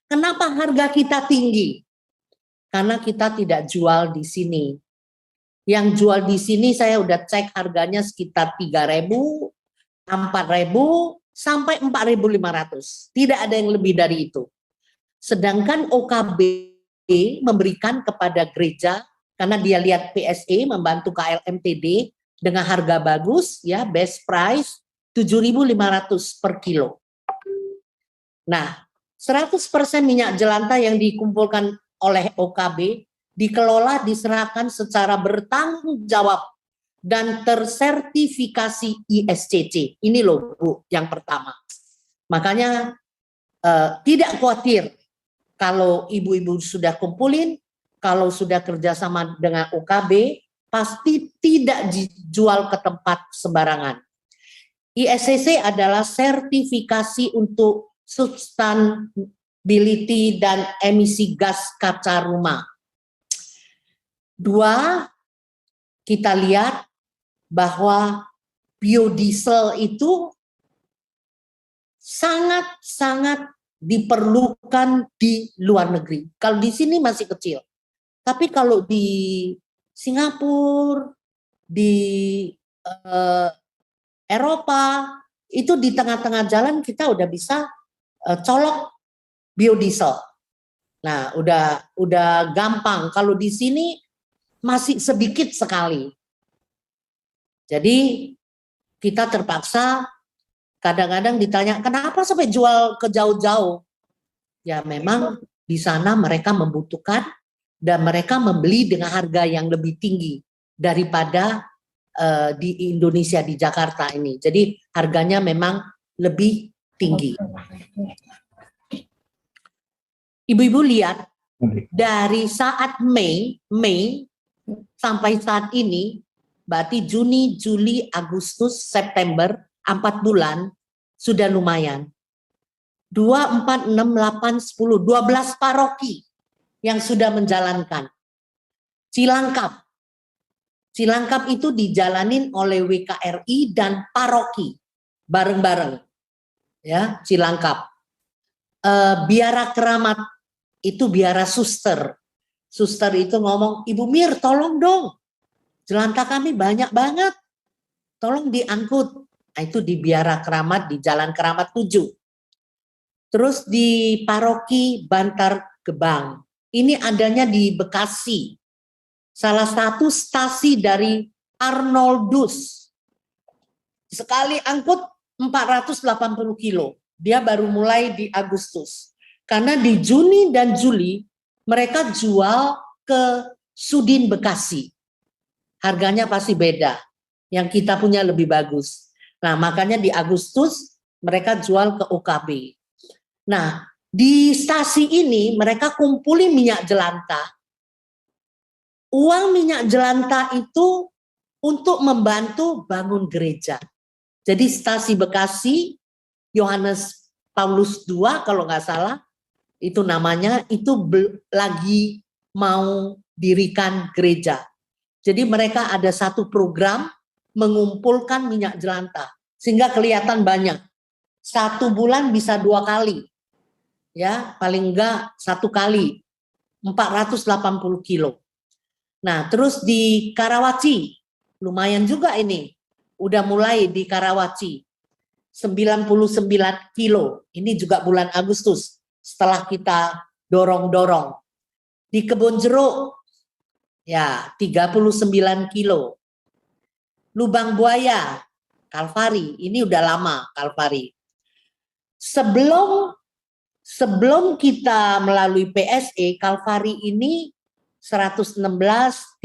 Kenapa harga kita tinggi? Karena kita tidak jual di sini. Yang jual di sini saya udah cek harganya sekitar 3.000, 4.000 sampai 4.500. Tidak ada yang lebih dari itu. Sedangkan OKB memberikan kepada gereja karena dia lihat PSE membantu KLMTD dengan harga bagus ya, best price 7.500 per kilo. Nah, 100% minyak jelantah yang dikumpulkan oleh OKB dikelola, diserahkan secara bertanggung jawab dan tersertifikasi ISCC. Ini loh Bu, yang pertama. Makanya tidak khawatir kalau ibu-ibu sudah kumpulin, kalau sudah kerjasama dengan OKB, pasti tidak dijual ke tempat sembarangan. ISCC adalah sertifikasi untuk sustainability dan emisi gas kaca rumah. 2, kita lihat bahwa biodiesel itu sangat-sangat diperlukan di luar negeri. Kalau di sini masih kecil. Tapi kalau di Singapura, di Eropa, itu di tengah-tengah jalan kita udah bisa colok biodiesel. Nah, udah gampang. Kalau di sini masih sedikit sekali. Jadi kita terpaksa kadang-kadang ditanya, kenapa sampai jual ke jauh-jauh? Ya memang di sana mereka membutuhkan dan mereka membeli dengan harga yang lebih tinggi daripada di Indonesia, di Jakarta ini. Jadi harganya memang lebih tinggi. Ibu-ibu lihat dari saat Mei sampai saat ini, berarti Juni, Juli, Agustus, September, 4 bulan, sudah lumayan. 2, 4, 6, 8, 10, 12 paroki yang sudah menjalankan. Cilangkap itu dijalanin oleh WKRI dan paroki, bareng-bareng. Ya, Cilangkap. Biara Keramat, itu biara suster. Suster itu ngomong, Ibu Mir tolong dong, jelantah kami banyak banget, tolong diangkut. Nah, itu di Biara Keramat, di Jalan Keramat 7. Terus di paroki Bantar Gebang, ini adanya di Bekasi, salah satu stasi dari Arnoldus. Sekali angkut 480 kilo, dia baru mulai di Agustus. Karena di Juni dan Juli, mereka jual ke Sudin Bekasi. Harganya pasti beda. Yang kita punya lebih bagus. Nah, makanya di Agustus mereka jual ke OKB. Nah, di stasi ini mereka kumpulin minyak jelantah. Uang minyak jelantah itu untuk membantu bangun gereja. Jadi stasi Bekasi, Yohanes Paulus II kalau nggak salah, itu namanya, itu lagi mau dirikan gereja. Jadi mereka ada satu program mengumpulkan minyak jelantah, sehingga kelihatan banyak. 1 bulan bisa 2 kali, ya paling enggak 1 kali, 480 kilo. Nah terus di Karawaci, lumayan juga ini, udah mulai di Karawaci, 99 kilo, ini juga bulan Agustus, setelah kita dorong-dorong. Di Kebonjeruk, ya 39 kilo. Lubang Buaya, Kalvari, ini udah lama Kalvari. Sebelum kita melalui PSE, Kalvari ini 116, 35,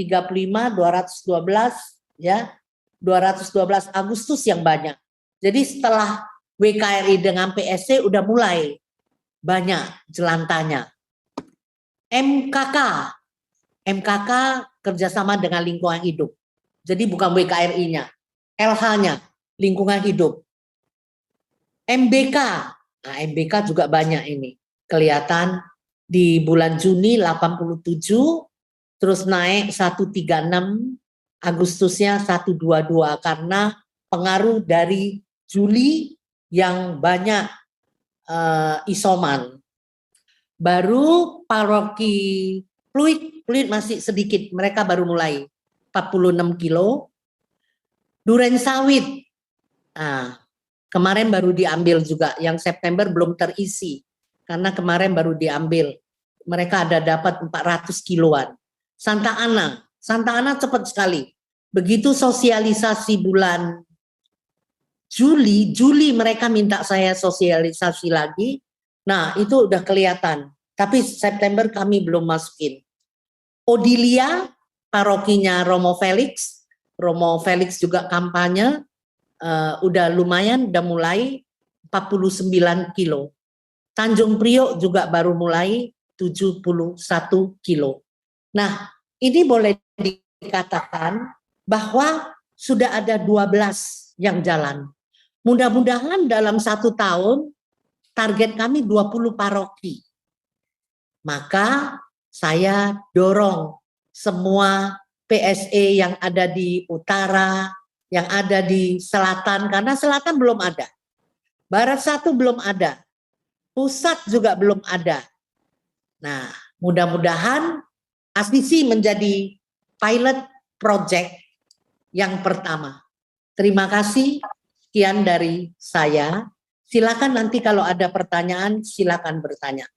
212, ya 212 Agustus yang banyak. Jadi setelah WKRI dengan PSE udah mulai banyak jelantahnya. MKK kerjasama dengan lingkungan hidup. Jadi bukan WKRI-nya, LH-nya, lingkungan hidup. MBK, nah MBK juga banyak ini. Kelihatan di bulan Juni 87, terus naik 136, Agustusnya 122 karena pengaruh dari Juli yang banyak isoman. Baru paroki Pluit masih sedikit, mereka baru mulai 46 kilo. Duren Sawit, nah, kemarin baru diambil juga, yang September belum terisi karena kemarin baru diambil. Mereka ada dapat 400 kiloan. Santa Ana cepat sekali. Begitu sosialisasi bulan Juli mereka minta saya sosialisasi lagi. Nah, itu udah kelihatan. Tapi September kami belum masukin. Odilia, parokinya Romo Felix juga kampanye, udah lumayan, udah mulai 49 kilo. Tanjung Priok juga baru mulai 71 kilo. Nah, ini boleh dikatakan bahwa sudah ada 12 yang jalan. Mudah-mudahan dalam 1 tahun target kami 20 paroki. Maka saya dorong semua PSE yang ada di utara, yang ada di selatan, karena selatan belum ada. Barat 1 belum ada. Pusat juga belum ada. Nah, mudah-mudahan ASISI menjadi pilot project yang pertama. Terima kasih, sekian dari saya. Silakan nanti kalau ada pertanyaan, silakan bertanya.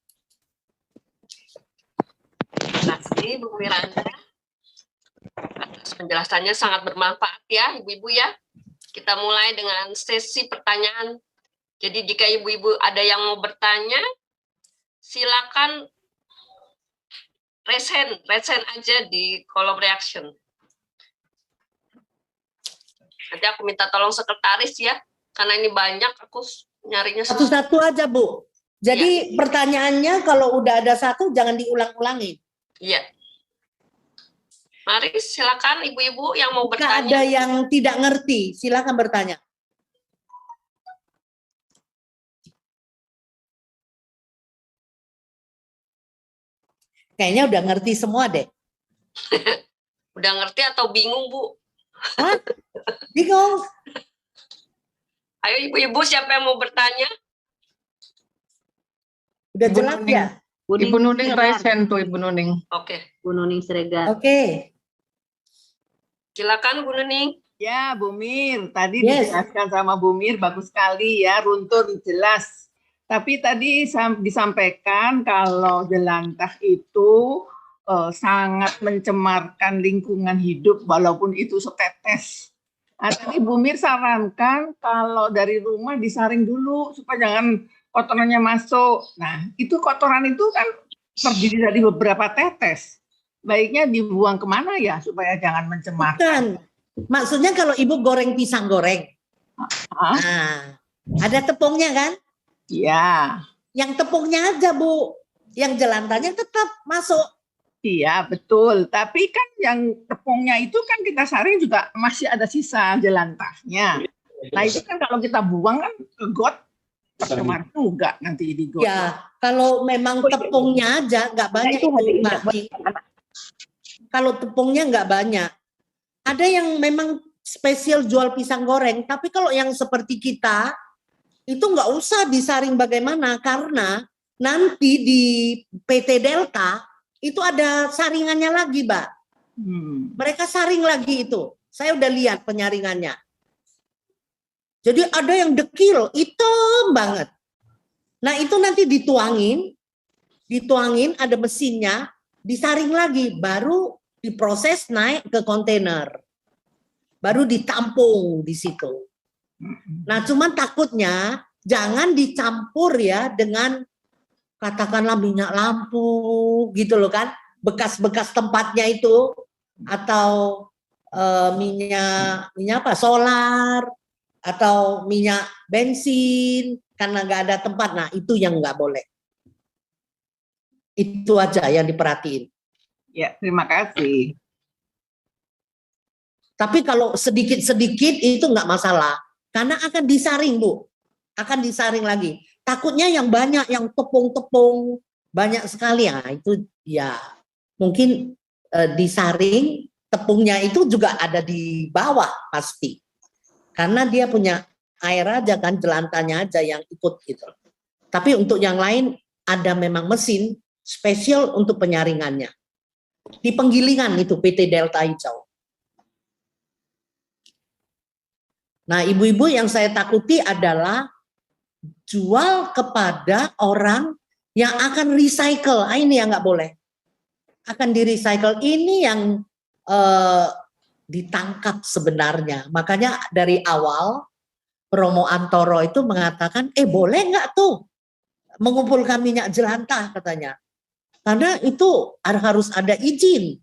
Terima kasih Bu Miranda. Atas penjelasannya sangat bermanfaat ya Ibu-Ibu ya. Kita mulai dengan sesi pertanyaan. Jadi jika Ibu-Ibu ada yang mau bertanya, silakan raise hand aja di kolom reaction. Nanti aku minta tolong sekretaris ya, karena ini banyak, aku nyarinya satu-satu aja Bu. Jadi ya, pertanyaannya kalau udah ada satu jangan diulang-ulangi. Iya. Mari silakan Ibu-Ibu yang mau bertanya. Jika ada yang tidak ngerti, silakan bertanya. Kayaknya udah ngerti semua deh. Udah ngerti atau bingung Bu? Hah? Bingung. Ayo Ibu-Ibu siapa yang mau bertanya? Udah jelas ya? Ibu Nuning raise hand tuh Ibu Nuning. Oke. Bu Nuning Siregar. Oke. Silakan Bu Nuning. Ya Bu Mir, tadi dijelaskan sama Bu Mir bagus sekali ya, runtun jelas. Tapi tadi disampaikan kalau jelantah itu sangat mencemarkan lingkungan hidup walaupun itu setetes. Nah, tadi Bu Mir sarankan kalau dari rumah disaring dulu supaya jangan kotorannya masuk. Nah, itu kotoran itu kan terdiri dari beberapa tetes. Baiknya dibuang kemana ya supaya jangan mencemarkan? Bukan. Maksudnya kalau Ibu goreng pisang goreng. Nah, ada tepungnya kan? Iya. Yang tepungnya aja Bu. Yang jelantahnya tetap masuk. Iya, betul. Tapi kan yang tepungnya itu kan kita saring juga masih ada sisa jelantahnya. Nah itu kan kalau kita buang kan ke got, percuma juga nanti di got. Ya, kalau memang tepungnya aja nggak banyak itu, Mbak. Kalau tepungnya nggak banyak. Ada yang memang spesial jual pisang goreng, tapi kalau yang seperti kita, itu nggak usah disaring bagaimana, karena nanti di PT Delta, itu ada saringannya lagi, Mbak. Mereka saring lagi itu. Saya udah lihat penyaringannya. Jadi ada yang dekil, hitam banget. Nah itu nanti dituangin ada mesinnya, disaring lagi, baru diproses naik ke kontainer. Baru ditampung di situ. Nah cuman takutnya jangan dicampur ya dengan katakanlah minyak lampu gitu loh kan. Bekas-bekas tempatnya itu. Atau minyak apa, solar. Atau minyak bensin karena nggak ada tempat. Nah itu yang nggak boleh. Itu aja yang diperhatiin. Ya, terima kasih. Tapi kalau sedikit-sedikit itu nggak masalah. Karena akan disaring, Bu. Akan disaring lagi. Takutnya yang banyak, yang tepung-tepung, banyak sekali. Ya, itu ya mungkin disaring, tepungnya itu juga ada di bawah pasti. Karena dia punya air aja kan, jelantahnya aja yang ikut gitu. Tapi untuk yang lain ada memang mesin spesial untuk penyaringannya. Di penggilingan itu PT Delta Hijau. Nah, ibu-ibu yang saya takuti adalah jual kepada orang yang akan recycle. Ah, ini yang nggak boleh. Akan di recycle. Ini yang ditangkap sebenarnya. Makanya dari awal Romo Antoro itu mengatakan, boleh nggak tuh mengumpulkan minyak jelantah katanya. Karena itu harus ada izin.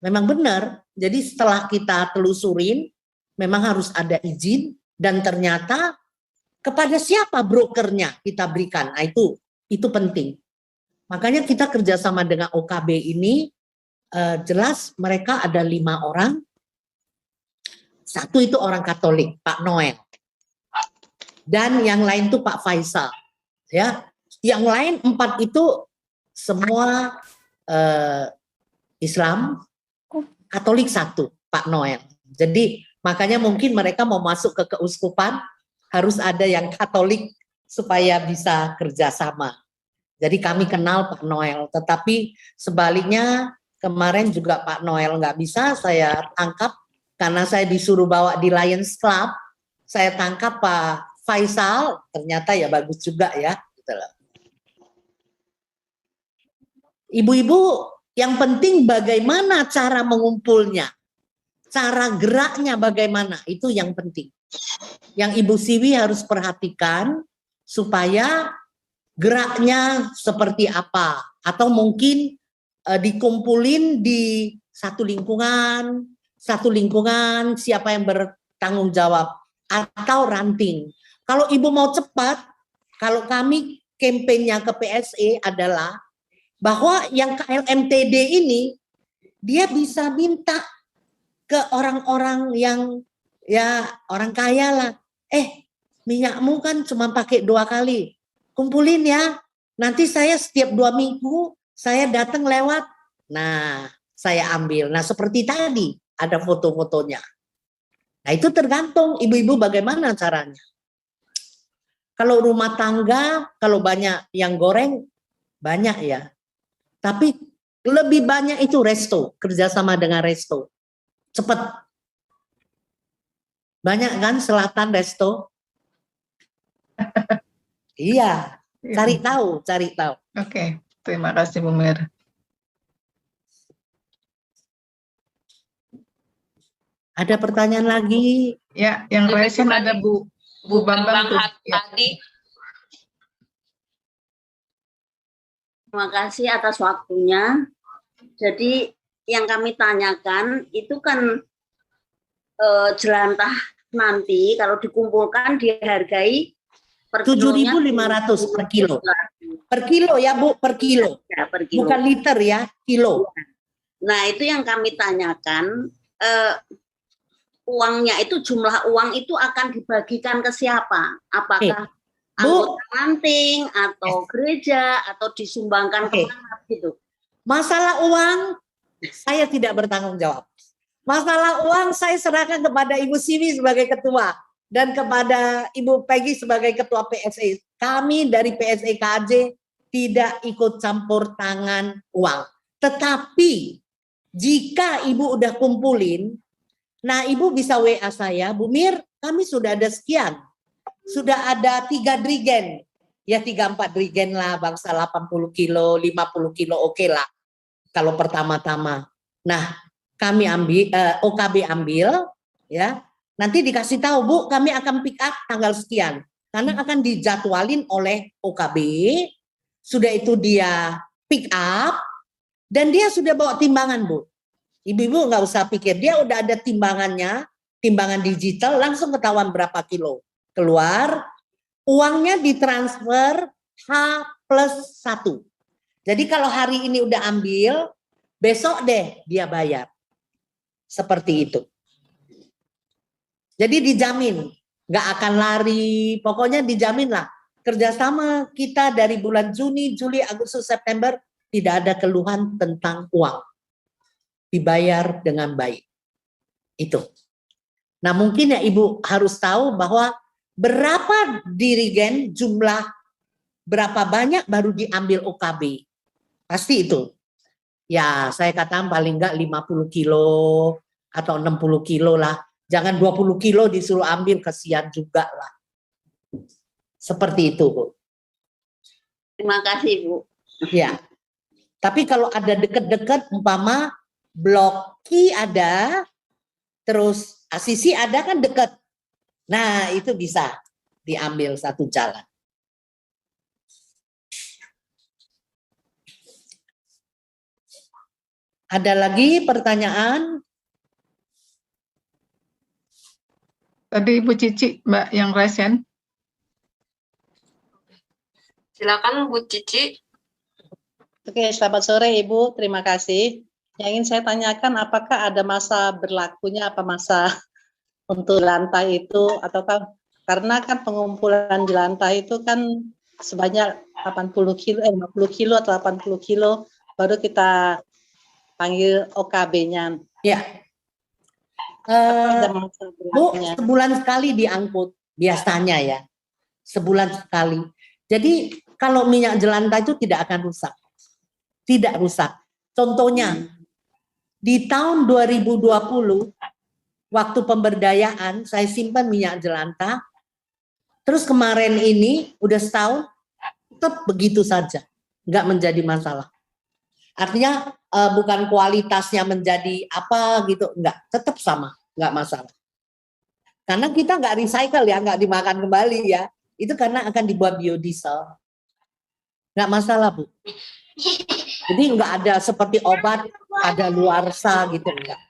Memang benar. Jadi setelah kita telusurin, memang harus ada izin dan ternyata kepada siapa brokernya kita berikan. Nah, itu penting. Makanya kita kerjasama dengan OKB ini jelas mereka ada 5 orang. Satu itu orang Katolik, Pak Noel. Dan yang lain itu Pak Faisal. Ya, yang lain 4 itu semua Islam, Katolik 1, Pak Noel. Jadi makanya mungkin mereka mau masuk ke keuskupan harus ada yang Katolik supaya bisa kerjasama. Jadi kami kenal Pak Noel, tetapi sebaliknya kemarin juga Pak Noel nggak bisa, saya tangkap karena saya disuruh bawa di Lions Club, saya tangkap Pak Faisal, ternyata ya bagus juga ya. Gitu loh. Ibu-ibu, yang penting bagaimana cara mengumpulnya. Cara geraknya bagaimana, itu yang penting. Yang Ibu Siwi harus perhatikan supaya geraknya seperti apa. Atau mungkin dikumpulin di satu lingkungan, siapa yang bertanggung jawab. Atau ranting. Kalau Ibu mau cepat, kalau kami kampanye ke PSE adalah bahwa yang KLMTD ini, dia bisa minta ke orang-orang yang ya orang kaya lah, minyakmu kan cuma pakai 2 kali, kumpulin ya, nanti saya setiap 2 minggu saya datang lewat, nah saya ambil. Nah seperti tadi ada foto-fotonya. Nah itu tergantung ibu-ibu bagaimana caranya. Kalau rumah tangga, kalau banyak yang goreng, banyak ya. Tapi lebih banyak itu resto, kerjasama dengan resto. Cepat. Banyak kan selatan resto? Iya, cari tahu. Oke, terima kasih Bu Mir. Ada pertanyaan lagi? Ya, yang resen ada Bu Bambang tuh. Tadi. Terima kasih atas waktunya. Jadi yang kami tanyakan itu kan jelantah nanti kalau dikumpulkan dihargai per 7.500 per kilo. Per kilo ya Bu, per kilo. Ya, per kilo. Bukan liter ya, kilo. Nah itu yang kami tanyakan, uangnya itu, jumlah uang itu akan dibagikan ke siapa? Apakah Bu. anggota ranting atau gereja atau disumbangkan kemana gitu? Masalah uang saya tidak bertanggung jawab. Masalah uang saya serahkan kepada Ibu Siwi sebagai ketua dan kepada Ibu Peggy sebagai ketua PSA. Kami dari PSA KJ tidak ikut campur tangan uang. Tetapi jika Ibu udah kumpulin, nah Ibu bisa WA saya, Bu Mir, kami sudah ada sekian. Sudah ada 3 drigen. Ya 3-4 drigen lah, bangsa 80 kilo, 50 kilo oke lah. Kalau pertama-tama. Nah, kami ambil, OKB ambil, ya. Nanti dikasih tahu, Bu, kami akan pick up tanggal sekian. Karena akan dijadwalin oleh OKB, sudah itu dia pick up, dan dia sudah bawa timbangan, Bu. Ibu-ibu nggak usah pikir, dia udah ada timbangannya, timbangan digital, langsung ketahuan berapa kilo. Keluar, uangnya ditransfer H+1. Jadi kalau hari ini udah ambil, besok deh dia bayar. Seperti itu. Jadi dijamin, nggak akan lari, pokoknya dijamin lah. Kerjasama kita dari bulan Juni, Juli, Agustus, September, tidak ada keluhan tentang uang. Dibayar dengan baik. Itu. Nah mungkin ya Ibu harus tahu bahwa berapa dirigen, jumlah berapa banyak baru diambil OKB. Pasti itu. Ya saya katakan paling enggak 50 kilo atau 60 kilo lah. Jangan 20 kilo disuruh ambil, kasihan juga lah. Seperti itu, Bu. Terima kasih, Bu. Ya. Tapi kalau ada deket-deket, umpama Blok Q ada, terus Asisi ada kan deket. Nah itu bisa diambil satu jalan. Ada lagi pertanyaan? Tadi Ibu Cici, Mbak yang resen. Silakan Bu Cici. Oke, selamat sore Ibu, terima kasih. Yang ingin saya tanyakan, apakah ada masa berlakunya, apa masa untuk lantai itu, ataukah karena kan pengumpulan di lantai itu kan sebanyak 50 kilo atau 80 kilo, baru kita panggil OKB-nya. Ya. Bu, sebulan sekali diangkut biasanya ya. Sebulan sekali. Jadi kalau minyak jelantah itu tidak akan rusak. Tidak rusak. Contohnya di tahun 2020 waktu pemberdayaan saya simpan minyak jelantah. Terus kemarin ini udah setahun tetap begitu saja. Enggak menjadi masalah. Artinya bukan kualitasnya menjadi apa gitu, enggak, tetap sama, enggak masalah. Karena kita enggak recycle ya, enggak dimakan kembali ya. Itu karena akan dibuat biodiesel. Enggak masalah, Bu. Jadi enggak ada seperti obat ada luarsa gitu enggak.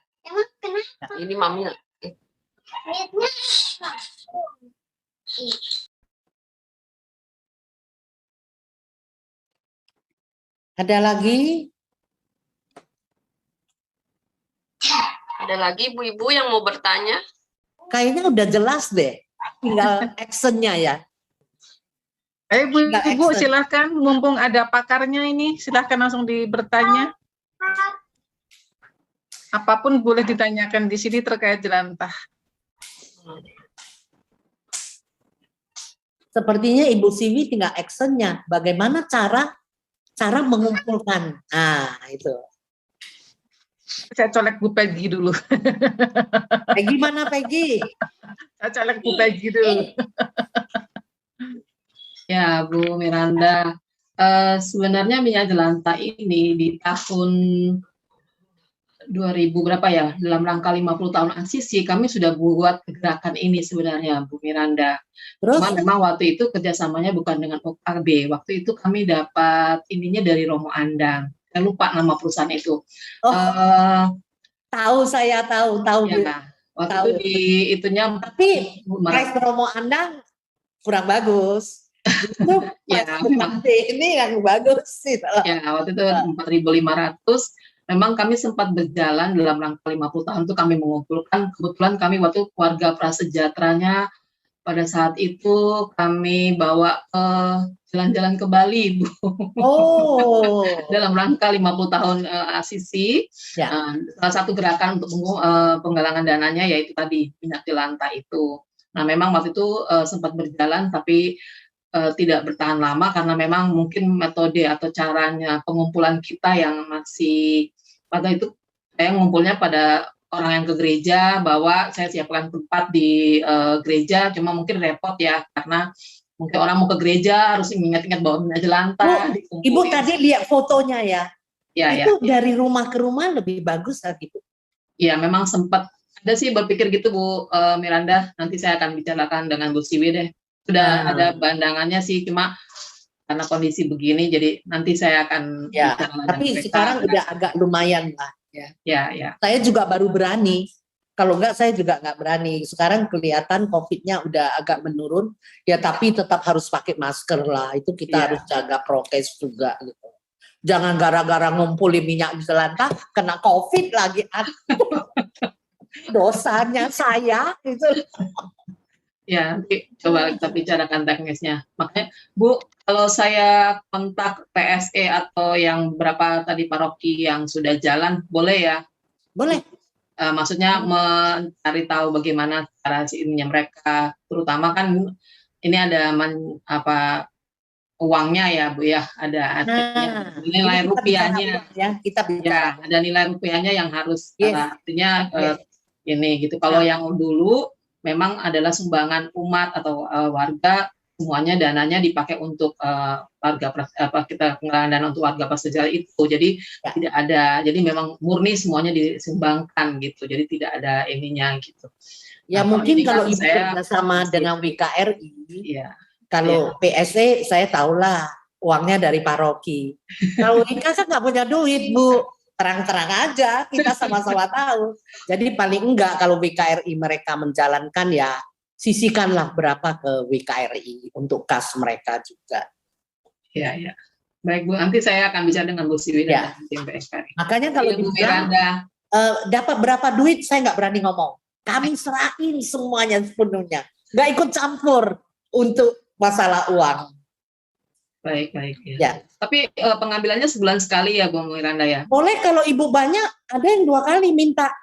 Nah, ini maminya. Ada lagi? Ada lagi ibu-ibu yang mau bertanya? Kayaknya udah jelas deh. Tinggal actionnya ya. Ibu silahkan, mumpung ada pakarnya ini, silahkan langsung bertanya. Apapun boleh ditanyakan di sini terkait jelantah. Sepertinya Ibu Siwi tinggal actionnya. Bagaimana cara mengumpulkan. Nah, itu. Saya colek Bu Peggy dulu. Peggy mana Peggy? Saya colek Bu Peggy dulu. Ya, Bu Miranda. Sebenarnya minyak jelantah ini di tahun 2000 berapa ya? Dalam rangka 50 tahun ASISI kami sudah buat gerakan ini sebenarnya, Bu Miranda. Terus? Cuma memang waktu itu kerjasamanya bukan dengan OKB. Waktu itu kami dapat ininya dari Romo Andang. Saya lupa nama perusahaan itu. Tahu saya tahu. Ya, waktu tahu. itu di itunya. Tapi price Romo Andang kurang bagus. Justru ya, ini yang bagus sih. Ya, waktu itu 4.500. memang kami sempat berjalan dalam rangka 50 tahun itu kami mengumpulkan, kebetulan kami waktu keluarga Prasejahteranya pada saat itu kami bawa jalan-jalan ke Bali, Bu. Oh. Dalam rangka 50 tahun Asisi, Ya. salah satu gerakan untuk penggalangan dananya yaitu tadi minyak jelantah itu. Nah, memang waktu itu sempat berjalan tapi tidak bertahan lama karena memang mungkin metode atau caranya pengumpulan kita yang masih pada itu saya ngumpulnya pada orang yang ke gereja, bahwa saya siapkan tempat di gereja, cuma mungkin repot ya karena mungkin orang mau ke gereja harus ingat-ingat bawa minyak jelantah. Ibu tadi lihat fotonya ya. Ya, itu ya. dari rumah ke rumah lebih bagus lah gitu. Ya, memang sempat ada sih berpikir gitu Bu Miranda, nanti saya akan bicarakan dengan Bu Siwi deh. Sudah ada pandangannya sih, cuma karena kondisi begini jadi nanti saya akan ya. bicara. Tapi sekarang udah agak lumayan lah ya. Ya. Saya juga baru berani. Kalau enggak saya juga enggak berani. Sekarang kelihatan COVID-nya udah agak menurun. Ya tapi tetap harus pakai masker lah. Itu kita harus jaga prokes juga gitu. Jangan gara-gara ngumpulin minyak jelantah kena COVID lagi. Dosanya saya gitu. Ya, nanti coba kita bicarakan teknisnya. Makanya, Bu, kalau saya kontak PSE atau yang berapa tadi paroki yang sudah jalan, boleh ya? Boleh. Maksudnya mencari tahu bagaimana cara ininya mereka, terutama kan ini ada uangnya ya, Bu ya, ada nilai rupiahnya. Kita bicara. Ya, ada nilai rupiahnya yang harus artinya ini gitu. Kalau yang dulu memang adalah sumbangan umat atau warga, semuanya dananya dipakai untuk warga kita penggalangan dana untuk warga prasejarah itu. Jadi tidak ada, jadi memang murni semuanya disumbangkan gitu. Jadi tidak ada ininya gitu. Ya nah, mungkin kalau ibu bersama dengan WKRI, kalau PSE saya tahulah uangnya dari paroki. Kalau Ika kan nggak punya duit, Bu. Terang-terang aja, kita sama-sama tahu. Jadi paling enggak kalau WKRI mereka menjalankan ya sisihkanlah berapa ke WKRI untuk kas mereka juga. Ya. Baik Bu, nanti saya akan bicara dengan Bu Siwi dan tim PSKRI. Makanya kalau Bu Miranda dapat berapa duit saya nggak berani ngomong. Kami serahin semuanya sepenuhnya, nggak ikut campur untuk masalah uang. Baik ya. Tapi pengambilannya sebulan sekali ya Bu Miranda ya? Boleh kalau ibu banyak, ada yang 2 kali minta.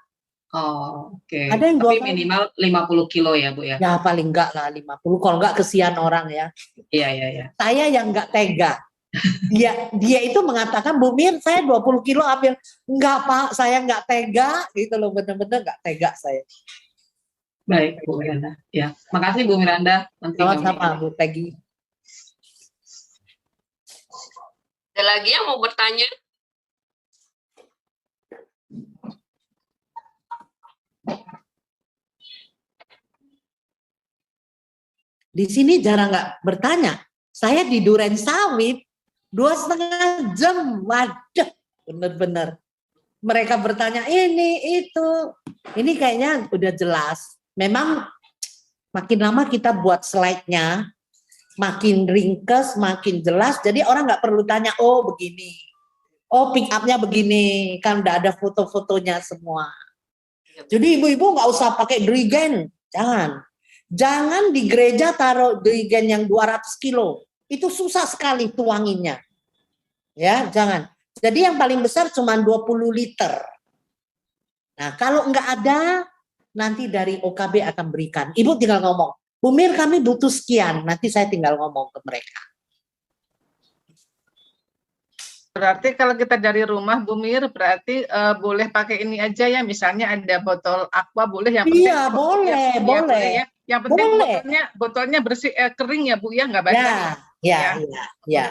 Oh, oke. Ada yang 2 Tapi kali. minimal 50 kilo ya Bu ya? Ya paling enggak lah 50, kalau enggak kesian orang ya. Iya. Saya yang enggak tega. Dia itu mengatakan, Bu Mir saya 20 kilo ambil. Enggak Pak, saya enggak tega. Gitu loh, bener-bener enggak tega saya. Baik Bu Miranda. Ya, makasih Bu Miranda. Sama-sama Bu Peggy. Ada lagi yang mau bertanya? Di sini jarang nggak bertanya. Saya di Duren Sawit 2,5 jam. Waduh, bener-bener. Mereka bertanya ini, itu. Ini kayaknya udah jelas. Memang makin lama kita buat slide-nya, makin ringkes, makin jelas, jadi orang nggak perlu tanya, oh begini, oh pick up-nya begini, kan udah ada foto-fotonya semua. Jadi ibu-ibu nggak usah pakai dirigen, jangan di gereja taruh dirigen yang 200 kilo, itu susah sekali tuanginnya, ya jangan. Jadi yang paling besar cuma 20 liter. Nah kalau nggak ada, nanti dari OKB akan berikan, ibu tinggal ngomong, Bu Mir kami butuh sekian, nanti saya tinggal ngomong ke mereka. Berarti kalau kita dari rumah Bu Mir, berarti boleh pakai ini aja ya, misalnya ada botol aqua boleh yang penting. Iya boleh. Ya. Yang penting botolnya bersih, kering ya Bu ya, nggak basah. Ya.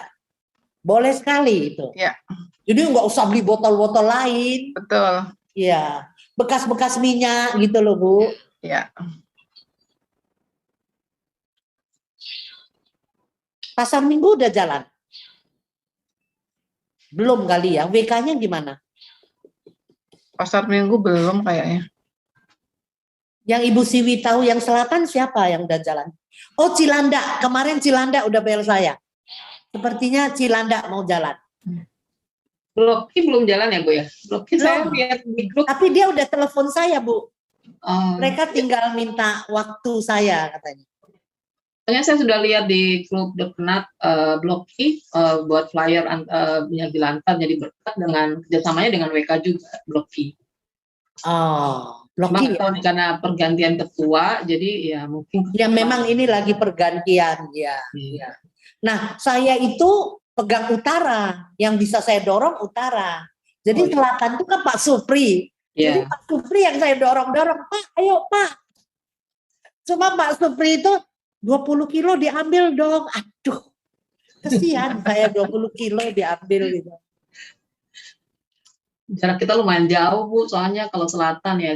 Boleh sekali itu. Ya. Jadi nggak usah beli botol-botol lain. Betul. Iya, bekas-bekas minyak gitu loh Bu. Ya. Pasar Minggu udah jalan? Belum kali ya, WK-nya gimana? Pasar Minggu belum kayaknya. Yang Ibu Siwi tahu yang selatan siapa yang udah jalan? Oh Cilanda, kemarin Cilanda udah bayar saya. Sepertinya Cilanda mau jalan. Blok G belum jalan ya Bu ya? Blok G saya Belum. lihat di grup. Tapi dia udah telepon saya, Bu. Oh, Mereka tinggal minta waktu saya katanya. soalnya saya sudah lihat di grup Depenat Blok G buat flyer minyak jelantah jadi berkat dengan kerjasamanya dengan WK juga Blok G. Oh, Cuma Loki nggak tahu nih, karena pergantian ketua, jadi ya mungkin. ya memang ini lagi pergantian ya. Iya. Ya. Nah, saya itu pegang utara, yang bisa saya dorong utara. Jadi Oh, iya. selatan itu kan Pak Supri. Jadi Iya. Pak Supri yang saya dorong-dorong, Pak, ayo Pak. Cuma Pak Supri itu 20 kilo diambil dong. Aduh, kesian saya 20 kilo diambil gitu. Jarak kita lumayan jauh Bu, soalnya kalau selatan ya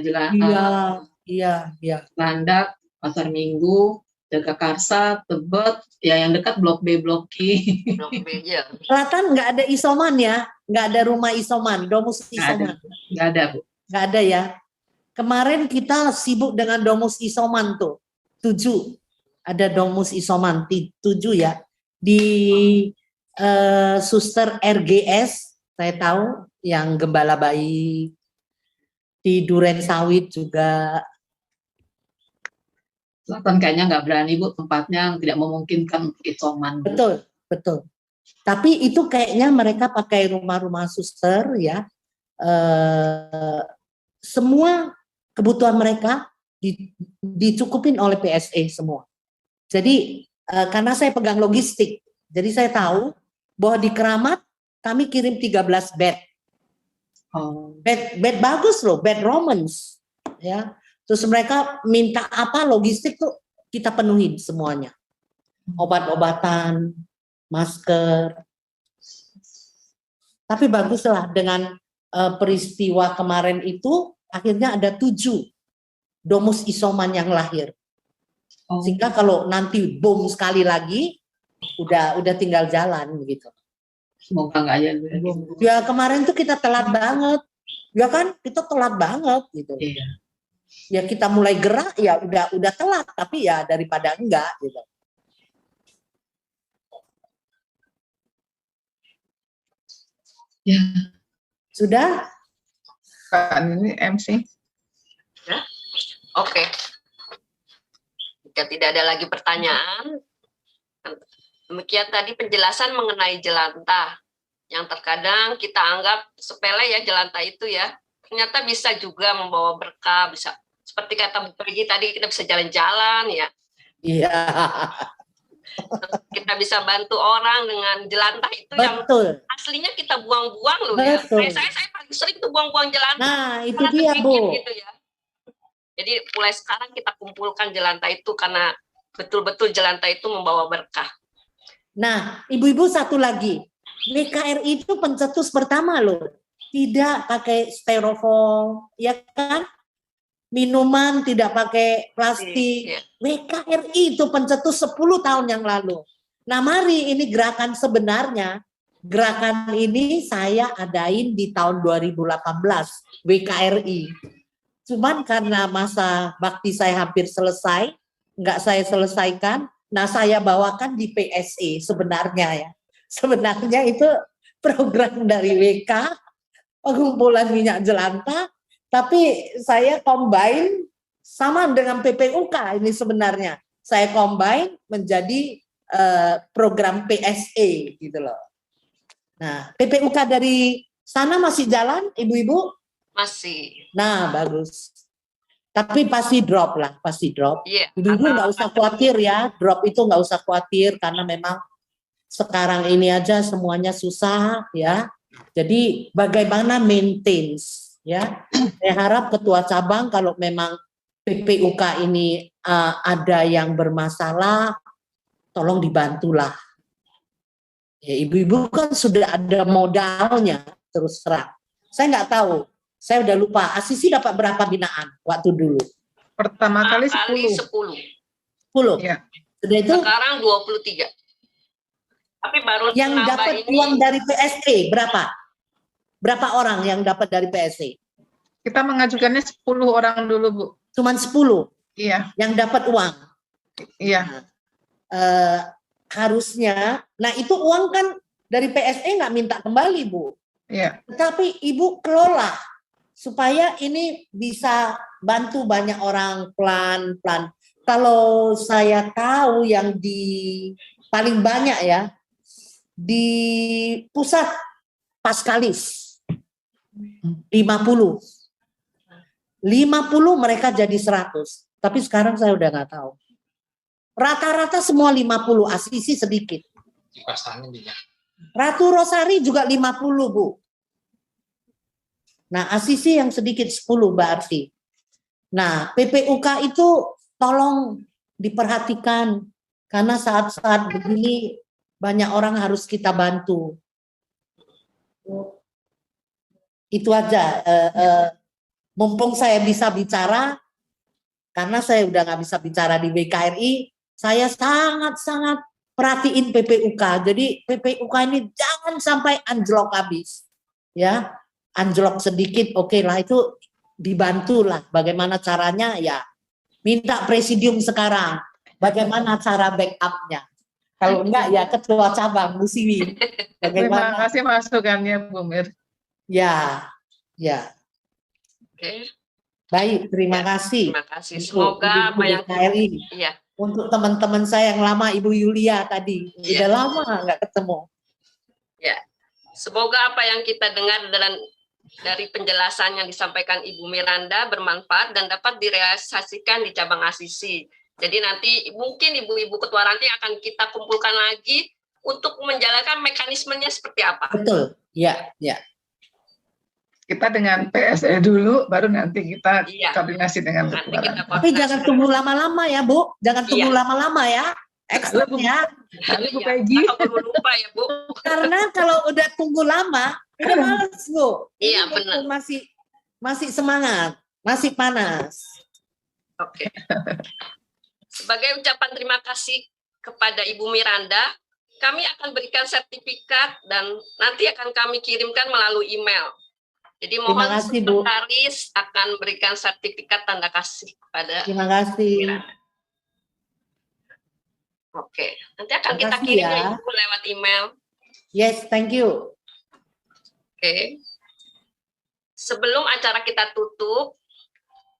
Iya. Landak, Pasar Minggu, Jagakarsa, Tebet, ya yang dekat Blok B, Blok G. Blok B, ya. Selatan nggak ada isoman ya, nggak ada rumah isoman, domus Nggak ada. isoman. Nggak ada Bu. Nggak ada ya. Kemarin kita sibuk dengan domus isoman tuh, 7. Ada domus isoman, 7 ya. Di Suster RGS, saya tahu, yang Gembala Bayi. Di Duren Sawit juga. Selatan kayaknya nggak berani Bu, tempatnya tidak memungkinkan untuk isoman. Betul. Tapi itu kayaknya mereka pakai rumah-rumah suster ya. Semua kebutuhan mereka dicukupin oleh PSA semua. Jadi karena saya pegang logistik, jadi saya tahu bahwa di Keramat kami kirim 13 bed. Bed bagus loh, bed Romans ya. Terus mereka minta apa, logistik tuh kita penuhin semuanya. Obat-obatan, masker. Tapi baguslah dengan peristiwa kemarin itu akhirnya ada 7 domus isoman yang lahir. Sehingga kalau nanti bom sekali lagi udah tinggal jalan begitu. Semoga nggak ya. Ya kemarin tuh kita telat banget. Ya kan kita telat banget gitu. Iya. Ya kita mulai gerak ya udah telat, tapi ya daripada enggak gitu. Ya. Sudah? Pak ini MC. Ya? Oke. Jika tidak ada lagi pertanyaan, demikian tadi penjelasan mengenai jelantah yang terkadang kita anggap sepele ya, jelantah itu ya. Ternyata bisa juga membawa berkah, bisa seperti kata Bu Peggy tadi, kita bisa jalan-jalan ya. Iya. Kita bisa bantu orang dengan jelantah itu. Betul. Yang aslinya kita buang-buang loh Betul. ya. Saya paling sering tuh buang-buang jelantah. Nah, itu Karena dia, terpikir Bu. gitu ya. Jadi mulai sekarang kita kumpulkan jelantah itu karena betul-betul jelantah itu membawa berkah. Nah, ibu-ibu satu lagi. WKRI itu pencetus pertama loh. Tidak pakai styrofoam, ya kan? Minuman tidak pakai plastik. Iya. WKRI itu pencetus 10 tahun yang lalu. Nah, mari ini gerakan sebenarnya. Gerakan ini saya adain di tahun 2018, WKRI. Cuman karena masa bakti saya hampir selesai, nggak saya selesaikan. Nah, saya bawakan di PSE sebenarnya ya. Sebenarnya itu program dari WK, pengumpulan minyak jelantah, tapi saya combine sama dengan PPUK ini sebenarnya. Saya combine menjadi program PSE gitu loh. Nah, PPUK dari sana masih jalan, ibu-ibu? Masih. Nah, bagus. Tapi pasti drop lah, pasti drop. Iya. Ibu-ibu nggak usah khawatir ya, drop itu nggak usah khawatir karena memang sekarang ini aja semuanya susah ya. Jadi bagaimana maintain ya? Saya harap ketua cabang kalau memang PPUK ini ada yang bermasalah, tolong dibantulah. Ya, ibu-ibu kan sudah ada modalnya terus terang. Saya nggak tahu. Saya udah lupa, Asisi dapat berapa binaan waktu dulu? Pertama kali 10. 10. Iya. Sudah itu Sekarang 23. Tapi baru yang nambah dapat ini, uang dari PSE berapa? Berapa orang yang dapat dari PSE? Kita mengajukannya 10 orang dulu, Bu. Cuman 10 Iya, yang dapat uang. iya. Harusnya, nah itu uang kan dari PSE nggak minta kembali, Bu. Ya. Tetapi Ibu kelola supaya ini bisa bantu banyak orang pelan-pelan. Kalau saya tahu yang paling banyak ya di pusat Paskalis 50 mereka jadi 100, tapi sekarang saya udah nggak tahu. Rata-rata semua 50, Asisi sedikit. Ratu Rosari juga 50, Bu. Nah, Asisi yang sedikit 10 berarti. Nah, PPUK itu tolong diperhatikan karena saat-saat begini banyak orang harus kita bantu. Itu aja. Mumpung saya bisa bicara, karena saya udah nggak bisa bicara di BKRI, saya sangat-sangat perhatiin PPUK. Jadi PPUK ini jangan sampai anjlok habis, ya. Anjlok sedikit, oke lah, itu dibantulah. Bagaimana caranya ya? Minta presidium sekarang. Bagaimana cara backupnya? Kalau enggak ya ketua cabang Musiwi. Terima kasih masukannya, Bu Mir. Ya, ya. Oke. Baik, terima kasih. Terima kasih. Semoga apa yang iya. Untuk teman-teman saya yang lama, Ibu Yulia tadi, udah lama nggak ketemu. Ya, semoga apa yang kita dengar dari penjelasan yang disampaikan Ibu Miranda bermanfaat dan dapat direalisasikan di cabang Asisi. Jadi nanti mungkin ibu-ibu ketua ranting akan kita kumpulkan lagi untuk menjalankan mekanismenya seperti apa. Betul, ya, ya. Kita dengan PSE dulu, baru nanti kita koordinasi dengan ketua ranting. Tapi jangan tunggu lama-lama ya, Bu. Jangan tunggu lama-lama ya. Ekstrak ya. Halo Bu Peggy. Lupa ya, Bu. Karena kalau udah tunggu lama, udah males, Bu. Iya, benar. Masih semangat, masih panas. Oke. Sebagai ucapan terima kasih kepada Ibu Miranda, kami akan berikan sertifikat dan nanti akan kami kirimkan melalui email. Jadi mohon sekretaris akan berikan sertifikat tanda kasih kepada Terima kasih. Miranda. Oke, nanti akan kita kirim ya Ibu lewat email. Yes, thank you. Oke. Sebelum acara kita tutup,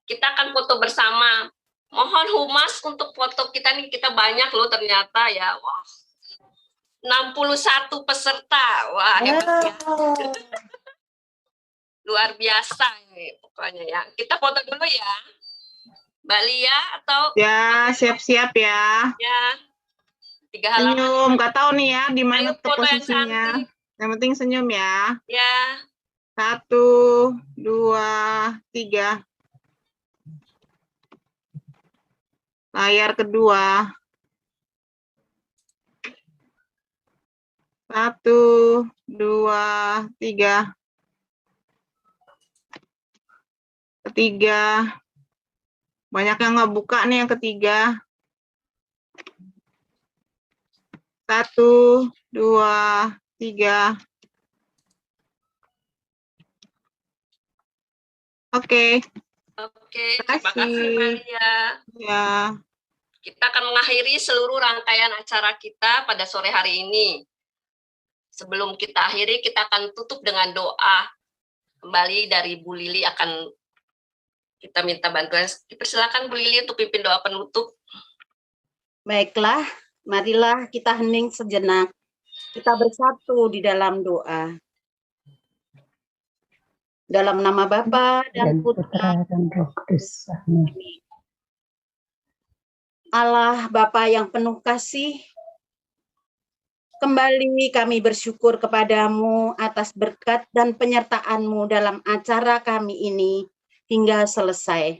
kita akan foto bersama. Mohon humas untuk foto kita nih, kita banyak loh ternyata ya. Wah. 61 peserta. Wah, hebat ya. Luar biasa ini pokoknya ya. Kita foto dulu ya. Mbak Lia atau ya, siap-siap ya. Ya. 3 halaman. Senyum, nggak tahu nih ya di mana tuh posisinya. Yang penting senyum ya. Ya. 1, 2, 3. Layar kedua. 1, 2, 3. Ketiga. Banyak yang nggak buka nih yang ketiga. 1, 2, 3. Oke. Oke, terima kasih Maria. Ya. Kita akan mengakhiri seluruh rangkaian acara kita pada sore hari ini. Sebelum kita akhiri, kita akan tutup dengan doa. Kembali dari Bu Lili akan kita minta bantuan. Dipersilakan Bu Lili untuk pimpin doa penutup. Baiklah, marilah kita hening sejenak. Kita bersatu di dalam doa. Dalam nama Bapa dan Putra dan Roh Kudus. Allah Bapa yang penuh kasih, kembali kami bersyukur kepadamu atas berkat dan penyertaan-Mu dalam acara kami ini hingga selesai.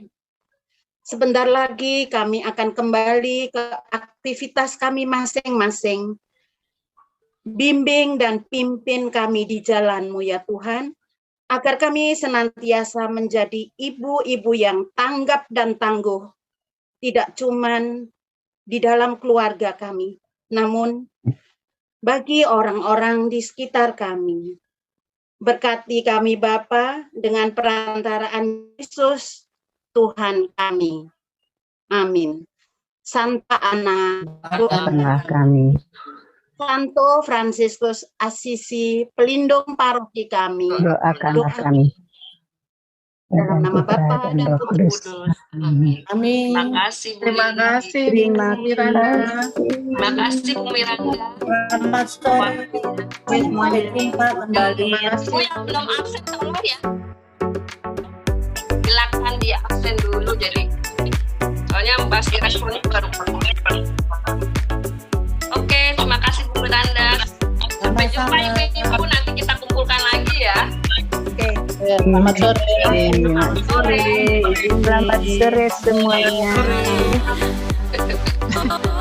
Sebentar lagi kami akan kembali ke aktivitas kami masing-masing. Bimbing dan pimpin kami di jalan-Mu ya Tuhan, agar kami senantiasa menjadi ibu-ibu yang tanggap dan tangguh, tidak cuman di dalam keluarga kami, namun bagi orang-orang di sekitar kami. Berkati kami Bapa dengan perantaraan Yesus, Tuhan kami. Amin. Santa Ana, doakanlah kami. Santo Fransiskus Assisi, pelindung paroki kami. Doakanlah kami. Dalam nama Bapa dan Roh Putra Kudus. Kudus. Amin. Amin. Terima kasih Bu Terima Lili. kasih Terima Bu Miranda. Terima kasih Bu Miranda. Selamat sore. Sampai jumpa kembali. Terima kasih. Bu yang belum absen tolong ya. Silakan di absen dulu jadi. Soalnya Mbak si responnya baru. Oke, terima kasih Bu Miranda. Sampai jumpa Ibu. Nanti kita kumpulkan lagi ya. Selamat sore. Selamat sore. Selamat sore semuanya. Sore.